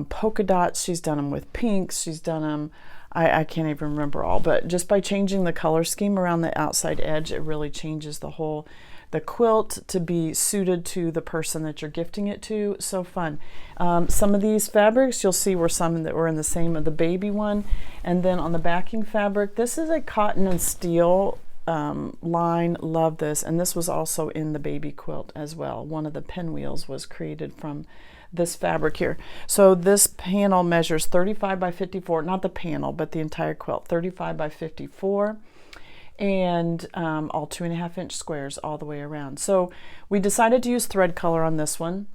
polka dots, she's done them with pinks, she's done them, I can't even remember all, but just by changing the color scheme around the outside edge, it really changes the quilt to be suited to the person that you're gifting it to. So fun. Some of these fabrics, you'll see were some that were in the same of the baby one. And then on the backing fabric, this is a cotton and steel line. Love this. And this was also in the baby quilt as well. One of the pinwheels was created from this fabric here. So this panel measures 35 by 54, not the panel, but the entire quilt, 35 by 54, and all 2.5-inch squares all the way around. So we decided to use thread color on this one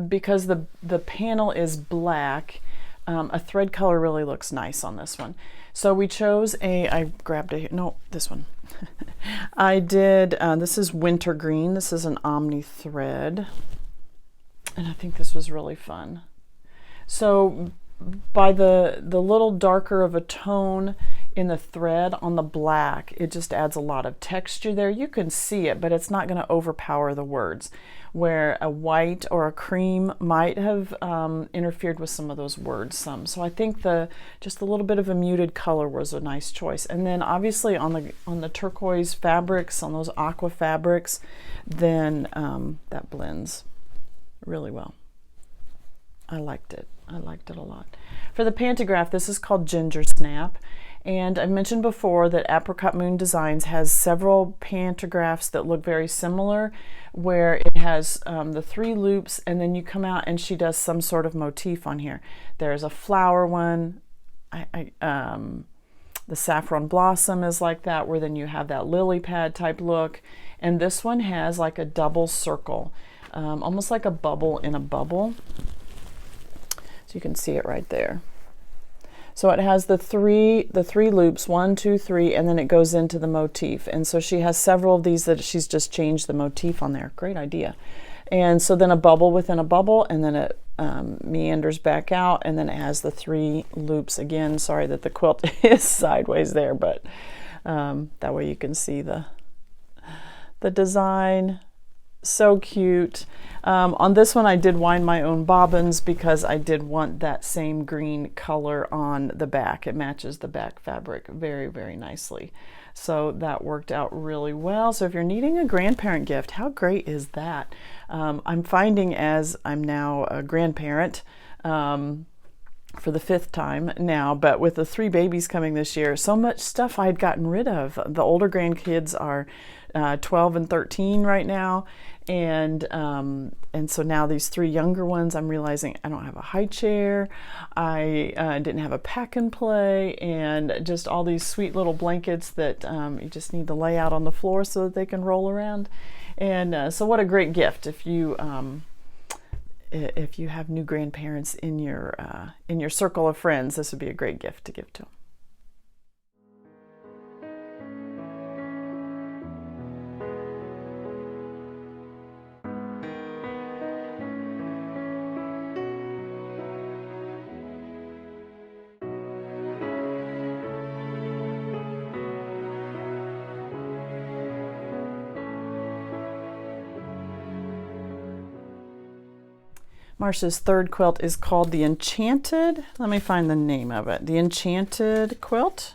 because the panel is black. A thread color really looks nice on this one. So we chose I grabbed this one. I did, this is winter green. This is an omni thread. And I think this was really fun. So by the little darker of a tone in the thread on the black, it just adds a lot of texture there. You can see it, but it's not going to overpower the words, where a white or a cream might have interfered with some of those words some. So I think just a little bit of a muted color was a nice choice. And then obviously on the turquoise fabrics, on those aqua fabrics, then that blends really well. I liked it. I liked it a lot. For the pantograph, this is called Ginger Snap. And I mentioned before that Apricot Moon Designs has several pantographs that look very similar, where it has the 3 loops, and then you come out and she does some sort of motif on here. There's a flower one. The Saffron Blossom is like that, where then you have that lily pad type look. And this one has like a double circle. Almost like a bubble in a bubble. So you can see it right there. So it has the three loops, 1, 2, 3, and then it goes into the motif. And so she has several of these that she's just changed the motif on there. Great idea. And so then a bubble within a bubble, and then it meanders back out, and then it has the 3 loops again. Sorry that the quilt is sideways there, but that way you can see the design. So cute. On this one I did wind my own bobbins because I did want that same green color on the back. It matches the back fabric very, very nicely. So that worked out really well. So if you're needing a grandparent gift, how great is that? I'm finding, as I'm now a grandparent for the 5th time now, but with the 3 babies coming this year, so much stuff I'd gotten rid of. The older grandkids are 12 and 13 right now, and so now these 3 younger ones, I'm realizing I don't have a high chair, I didn't have a pack and play, and just all these sweet little blankets that you just need to lay out on the floor so that they can roll around. And so what a great gift if you have new grandparents in your circle of friends. This would be a great gift to give to them. Marsha's 3rd quilt is called the Enchanted. Let me find the name of it. The Enchanted quilt.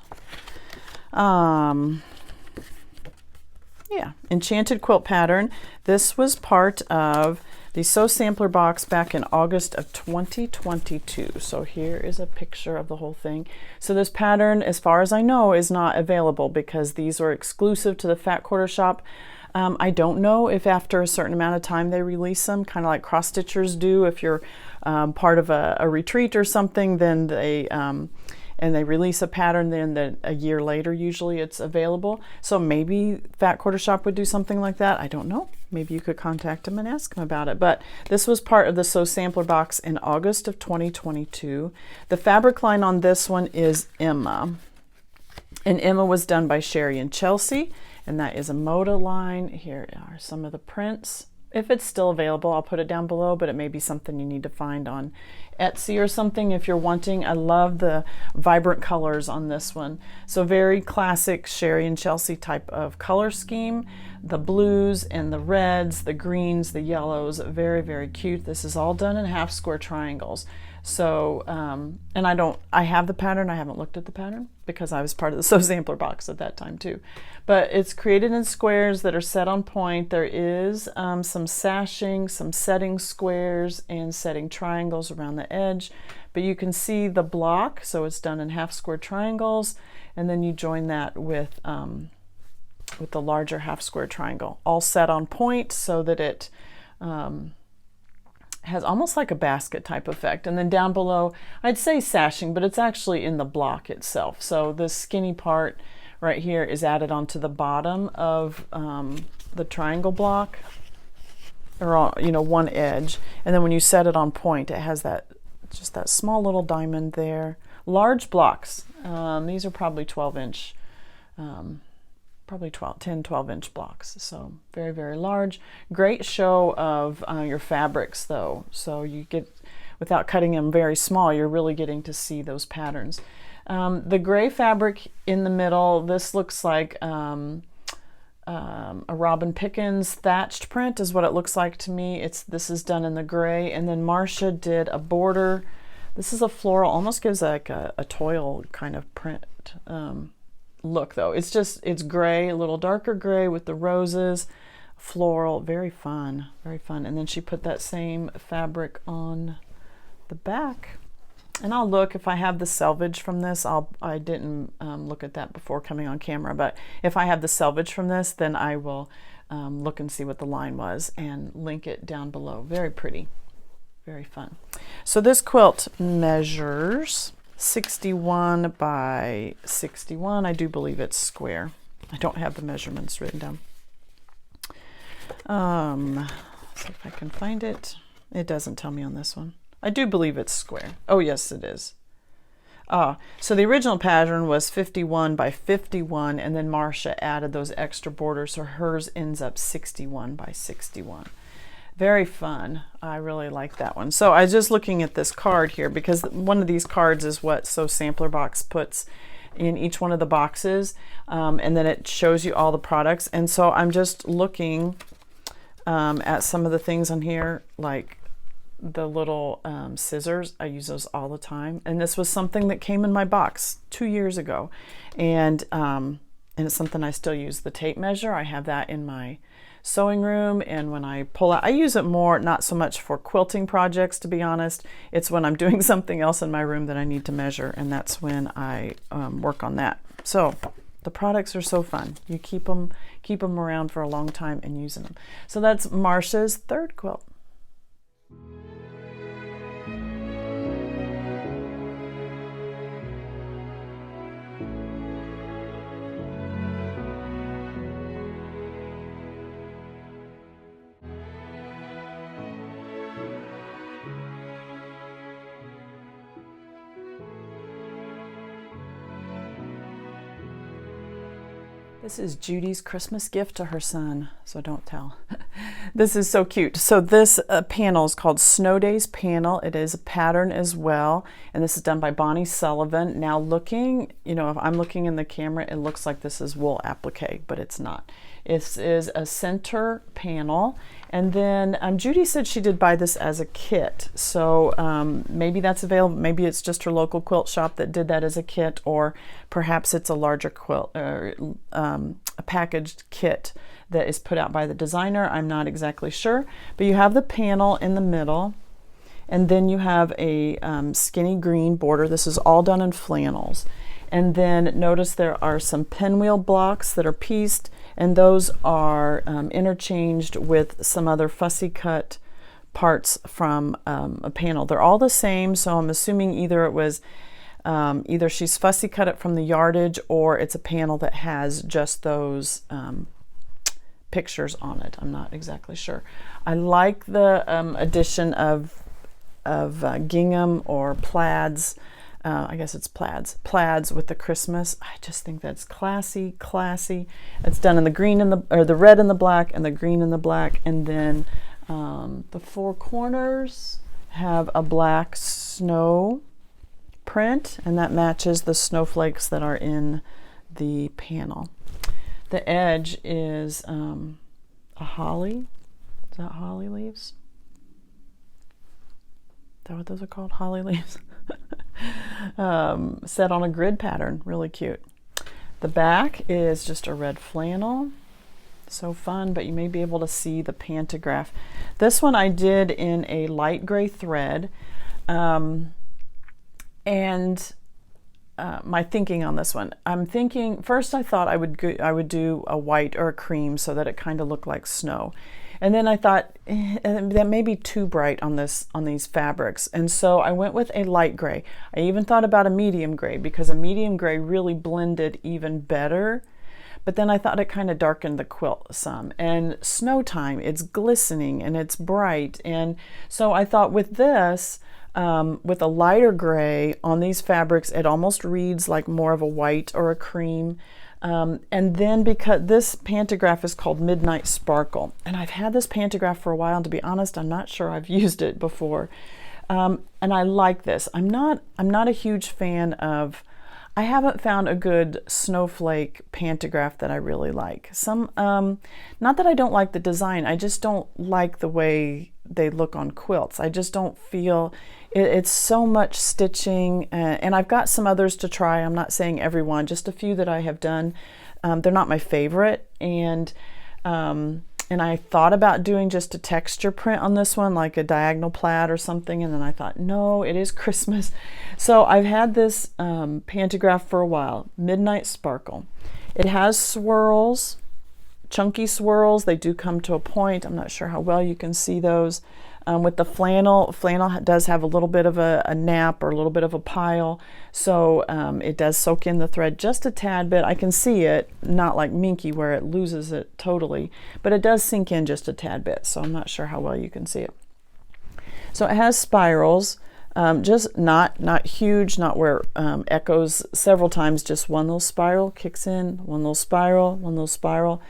Yeah, Enchanted quilt pattern. This was part of the Sew Sampler box back in August of 2022. So here is a picture of the whole thing. So this pattern, as far as I know, is not available because these are exclusive to the Fat Quarter Shop. I don't know if after a certain amount of time they release them, kind of like cross stitchers do. If you're part of a retreat or something, then they release a pattern, then a year later usually it's available. So maybe Fat Quarter Shop would do something like that. I don't know. Maybe you could contact them and ask them about it. But this was part of the Sew Sampler box in August of 2022. The fabric line on this one is Emma. And Emma was done by Sherri and Chelsi. And that is a Moda line. Here are some of the prints. If it's still available, I'll put it down below, but it may be something you need to find on Etsy or something if you're wanting. I love the vibrant colors on this one. So very classic Sherri and Chelsi type of color scheme. The blues and the reds, the greens, the yellows, very, very cute. This is all done in half square triangles. So, and I have the pattern. I haven't looked at the pattern because I was part of the Sew Sampler box at that time too. But it's created in squares that are set on point. There is some sashing, some setting squares and setting triangles around the edge. But you can see the block, so it's done in half square triangles, and then you join that with the larger half square triangle, all set on point so that it has almost like a basket type effect. And then down below, I'd say sashing, but it's actually in the block itself. So this skinny part right here is added onto the bottom of the triangle block, or one edge. And then when you set it on point, it has just that small little diamond there. Large blocks. These are probably 12-inch, probably 10, 12-inch blocks. So very, very large. Great show of your fabrics though. So you get, without cutting them very small, you're really getting to see those patterns. The gray fabric in the middle, this looks like a Robin Pickens thatched print is what it looks like to me. This is done in the gray, and then Marsha did a border. This is a floral, almost gives like a toil kind of print look though. It's gray, a little darker gray with the roses, floral, very fun, very fun. And then she put that same fabric on the back. And I'll look if I have the selvage from this. I didn't look at that before coming on camera, but if I have the selvage from this, then I will look and see what the line was and link it down below. Very pretty, very fun. So this quilt measures 61 by 61. I do believe it's square. I don't have the measurements written down. See if I can find it. It doesn't tell me on this one. I do believe it's square. Oh, yes, it is. So the original pattern was 51 by 51, and then Marsha added those extra borders, so hers ends up 61 by 61. Very fun. I really like that one. So I was just looking at this card here because one of these cards is what Sew Sampler box puts in each one of the boxes, and then it shows you all the products. And so I'm just looking at some of the things on here, like the little scissors. I use those all the time, and this was something that came in my box 2 years ago, and it's something I still use. The tape measure, I have that in my sewing room, and when I pull out, I use it more, not so much for quilting projects, to be honest. It's when I'm doing something else in my room that I need to measure, and that's when I work on that. So the products are so fun. You keep them around for a long time and using them. So that's Marsha's third quilt. This is Judy's Christmas gift to her son, so don't tell. This is so cute. So this panel is called Snow Days Panel. It is a pattern as well, and this is done by Bonnie Sullivan. Now looking, if I'm looking in the camera, it looks like this is wool applique, but it's not. This is a center panel, and then Judy said she did buy this as a kit, so maybe that's available. Maybe it's just her local quilt shop that did that as a kit, or perhaps it's a larger quilt or a packaged kit that is put out by the designer. I'm not exactly sure, but you have the panel in the middle, and then you have a skinny green border. This is all done in flannels. And then notice there are some pinwheel blocks that are pieced, and those are interchanged with some other fussy cut parts from a panel. They're all the same, so I'm assuming either it was either she's fussy cut it from the yardage, or it's a panel that has just those pictures on it. I'm not exactly sure. I like the addition of gingham or plaids. I guess it's plaids with the Christmas. I just think that's classy. It's done in the green and the red and the black, and the green and the black, and then the four corners have a black snow print, and that matches the snowflakes that are in the panel. The edge is a holly. Is that holly leaves? Is that what those are called? Holly leaves? Set on a grid pattern. Really cute. The back is just a red flannel. So fun, but you may be able to see the pantograph. This one I did in a light gray thread. My thinking on this one, I'm thinking first I thought I would do a white or a cream so that it kind of looked like snow, and then I thought that may be too bright on these fabrics, and so I went with a light gray. I even thought about a medium gray because a medium gray really blended even better, but then I thought it kind of darkened the quilt some. And snow time, it's glistening and it's bright, and so I thought with this. With a lighter gray on these fabrics, it almost reads like more of a white or a cream. And then because this pantograph is called Midnight Sparkle, and I've had this pantograph for a while, and to be honest, I'm not sure I've used it before. And I like this. I'm not a huge fan of, I haven't found a good snowflake pantograph that I really like. Not that I don't like the design, I just don't like the way they look on quilts. I just don't feel it's so much stitching, and I've got some others to try. I'm not saying every one, just a few that I have done. They're not my favorite, and I thought about doing just a texture print on this one, like a diagonal plaid or something, and then I thought, no, it is Christmas. So I've had this pantograph for a while, Midnight Sparkle. It has swirls, chunky swirls. They do come to a point. I'm not sure how well you can see those. With the flannel does have a little bit of a nap or a little bit of a pile, so it does soak in the thread just a tad bit. I can see it, not like Minky where it loses it totally, but it does sink in just a tad bit, so I'm not sure how well you can see it. So it has spirals, just not huge, not where echoes several times, just one little spiral kicks in, one little spiral,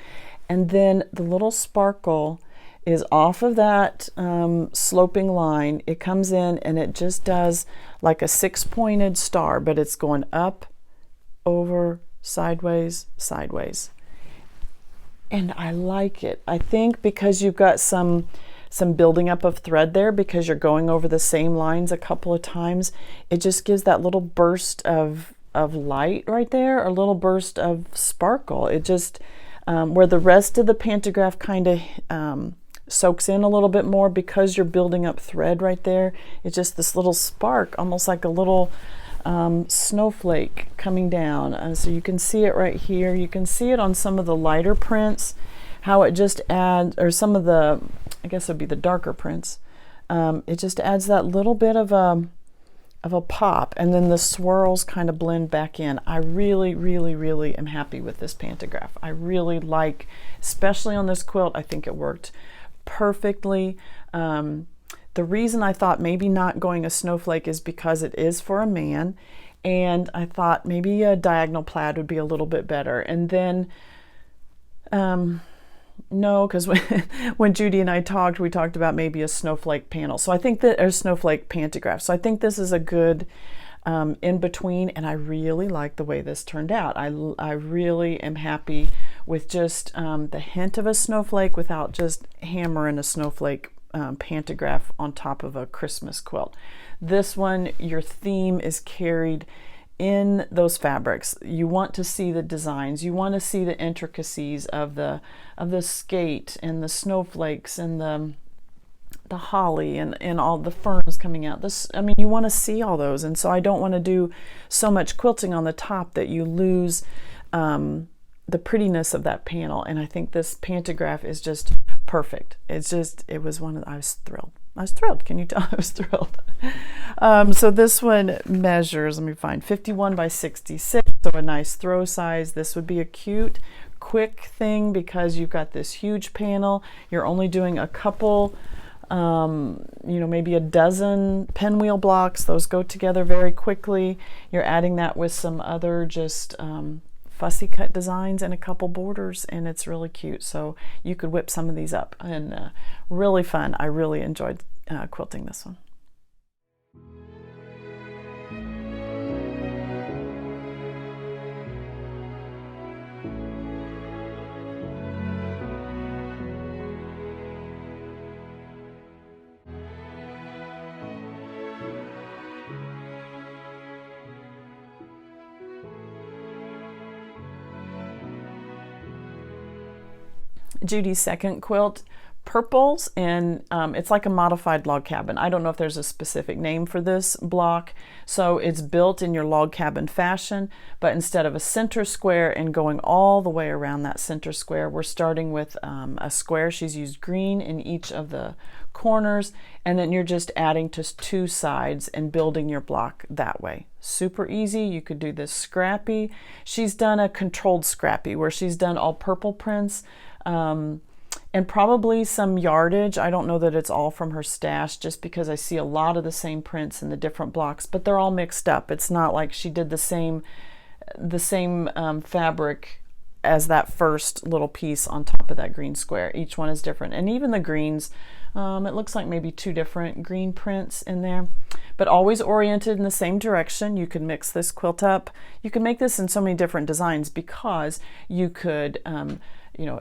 and then the little sparkle is off of that sloping line. It comes in and it just does like a 6-pointed star, but it's going up, over, sideways, and I like it. I think because you've got some building up of thread there, because you're going over the same lines a couple of times, it just gives that little burst of light right there, a little burst of sparkle. It just where the rest of the pantograph kind of soaks in a little bit more, because you're building up thread right there. It's just this little spark, almost like a little snowflake coming down. So you can see it right here. You can see it on some of the lighter prints, how it just adds, or some of the, I guess it would be the darker prints. It just adds that little bit of a pop, and then the swirls kind of blend back in. I really am happy with this pantograph. I really like, especially on this quilt, I think it worked perfectly. The reason I thought maybe not going a snowflake is because it is for a man, and I thought maybe a diagonal plaid would be a little bit better. And then no, because when Judy and I talked, we talked about maybe a snowflake panel. So I think that, or snowflake pantograph. So I think this is a good in between, and I really like the way this turned out. I really am happy with just the hint of a snowflake without just hammering a snowflake pantograph on top of a Christmas quilt. This one, your theme is carried in those fabrics. You want to see the designs. You want to see the intricacies of the skate and the snowflakes and the holly and all the ferns coming out. I mean, you want to see all those. And so I don't want to do so much quilting on the top that you lose the prettiness of that panel. And I think this pantograph is just perfect. I was thrilled. I was thrilled. Can you tell? I was thrilled. So this one measures, let me find, 51 by 66. So a nice throw size. This would be a cute, quick thing because you've got this huge panel. You're only doing a couple, maybe a dozen pinwheel blocks. Those go together very quickly. You're adding that with some other just fussy cut designs and a couple borders, and it's really cute. So you could whip some of these up, and really fun. I really enjoyed quilting this one. Judy's second quilt, purples, and it's like a modified log cabin. I don't know if there's a specific name for this block. So it's built in your log cabin fashion, but instead of a center square and going all the way around that center square, we're starting with a square. She's used green in each of the corners, and then you're just adding to two sides and building your block that way. Super easy. You could do this scrappy. She's done a controlled scrappy where she's done all purple prints, and probably some yardage. I don't know that it's all from her stash, just because I see a lot of the same prints in the different blocks, but they're all mixed up. It's not like she did the same fabric as that first little piece on top of that green square. Each one is different, and even the greens, it looks like maybe two different green prints in there, but always oriented in the same direction. You could mix this quilt up. You can make this in so many different designs, because you could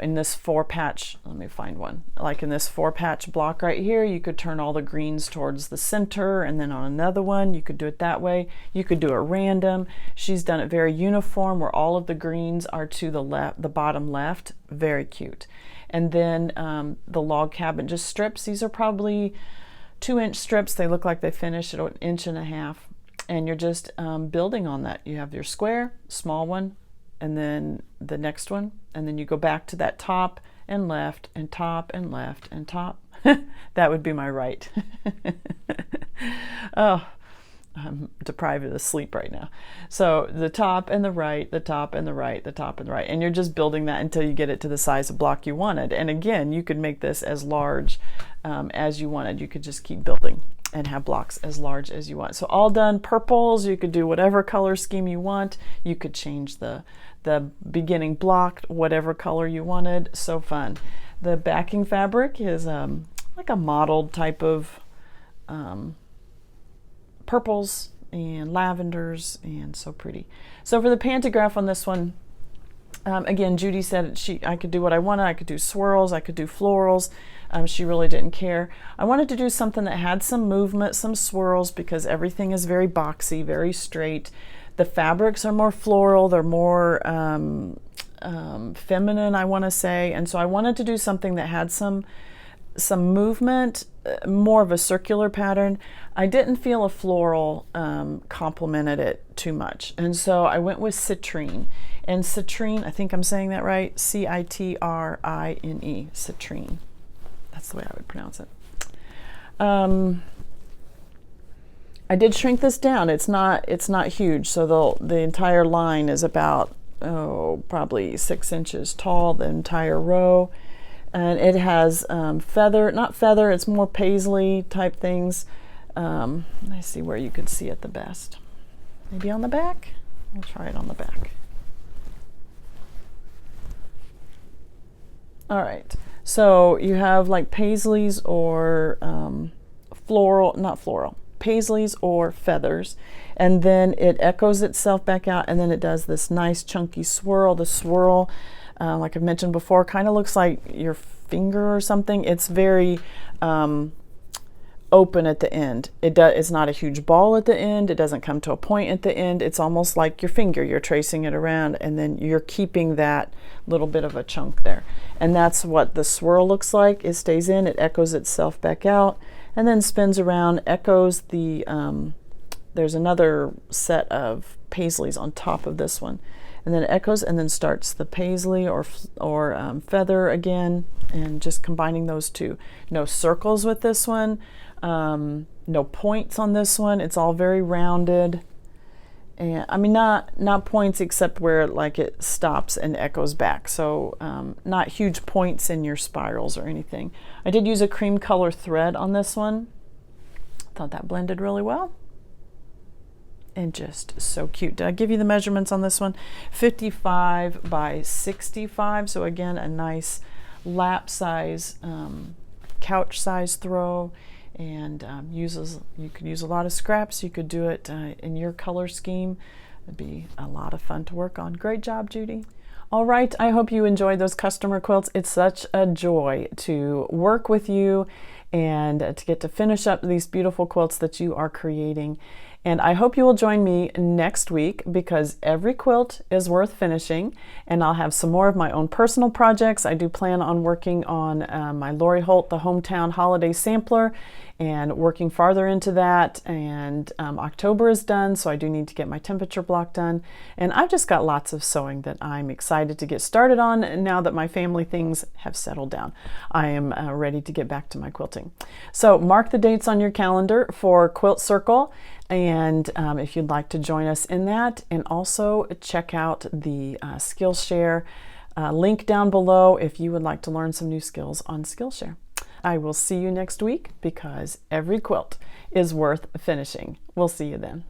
in this 4-patch, let me find one, like in this 4-patch block right here, you could turn all the greens towards the center, and then on another one you could do it that way. You could do it random. She's done it very uniform, where all of the greens are to the left, the bottom left. Very cute. And then the log cabin just strips. These are probably 2-inch strips. They look like they finish at 1.5 inches, and you're just building on that. You have your square, small one, and then the next one, and then you go back to that top and left and top and left and top. That would be my right. Oh, I'm deprived of sleep right now. So the top and the right, the top and the right, the top and the right, and you're just building that until you get it to the size of block you wanted. And again, you could make this as large as you wanted. You could just keep building and have blocks as large as you want. So all done purples. You could do whatever color scheme you want. You could change the beginning block whatever color you wanted. So fun. The backing fabric is like a mottled type of purples and lavenders, and so pretty. So for the pantograph on this one, again, Judy said I could do what I wanted. I could do swirls, I could do florals. She really didn't care. I wanted to do something that had some movement, some swirls, because everything is very boxy, very straight. The fabrics are more floral, they're more feminine, I want to say. And so I wanted to do something that had some movement, more of a circular pattern. I didn't feel a floral complemented it too much, and so I went with citrine. And citrine, I think I'm saying that right, Citrine, citrine. That's the way I would pronounce it. I did shrink this down. It's not huge, so the entire line is about probably 6 inches tall, the entire row. And it has not feather, it's more paisley type things. Let's see where you could see it the best. Maybe on the back? We'll try it on the back. All right, so you have like paisleys or paisleys or feathers, and then it echoes itself back out, and then it does this nice chunky swirl. The swirl, like I mentioned before, kind of looks like your finger or something. It's very open at the end. It's not a huge ball at the end. It doesn't come to a point at the end. It's almost like your finger. You're tracing it around, and then you're keeping that little bit of a chunk there. And that's what the swirl looks like. It stays in, it echoes itself back out, and then spins around, echoes the, there's another set of paisleys on top of this one. And then it echoes and then starts the paisley or feather again, and just combining those two. No circles with this one, no points on this one. It's all very rounded. And I mean, not points except where like it stops and echoes back. So not huge points in your spirals or anything. I did use a cream color thread on this one. Thought that blended really well. And just so cute. Did I give you the measurements on this one? 55 by 65. So again, a nice lap size, couch size throw, and you could use a lot of scraps. You could do it in your color scheme. It'd be a lot of fun to work on. Great job, Judy. All right, I hope you enjoyed those customer quilts. It's such a joy to work with you and to get to finish up these beautiful quilts that you are creating. And I hope you will join me next week, because every quilt is worth finishing, and I'll have some more of my own personal projects. I do plan on working on my Lori Holt, the Hometown Holiday Sampler, and working farther into that. And October is done, so I do need to get my temperature block done. And I've just got lots of sewing that I'm excited to get started on now that my family things have settled down. I am ready to get back to my quilting. So mark the dates on your calendar for Quilt Circle, and if you'd like to join us in that, and also check out the Skillshare link down below if you would like to learn some new skills on Skillshare. I will see you next week, because every quilt is worth finishing. We'll see you then.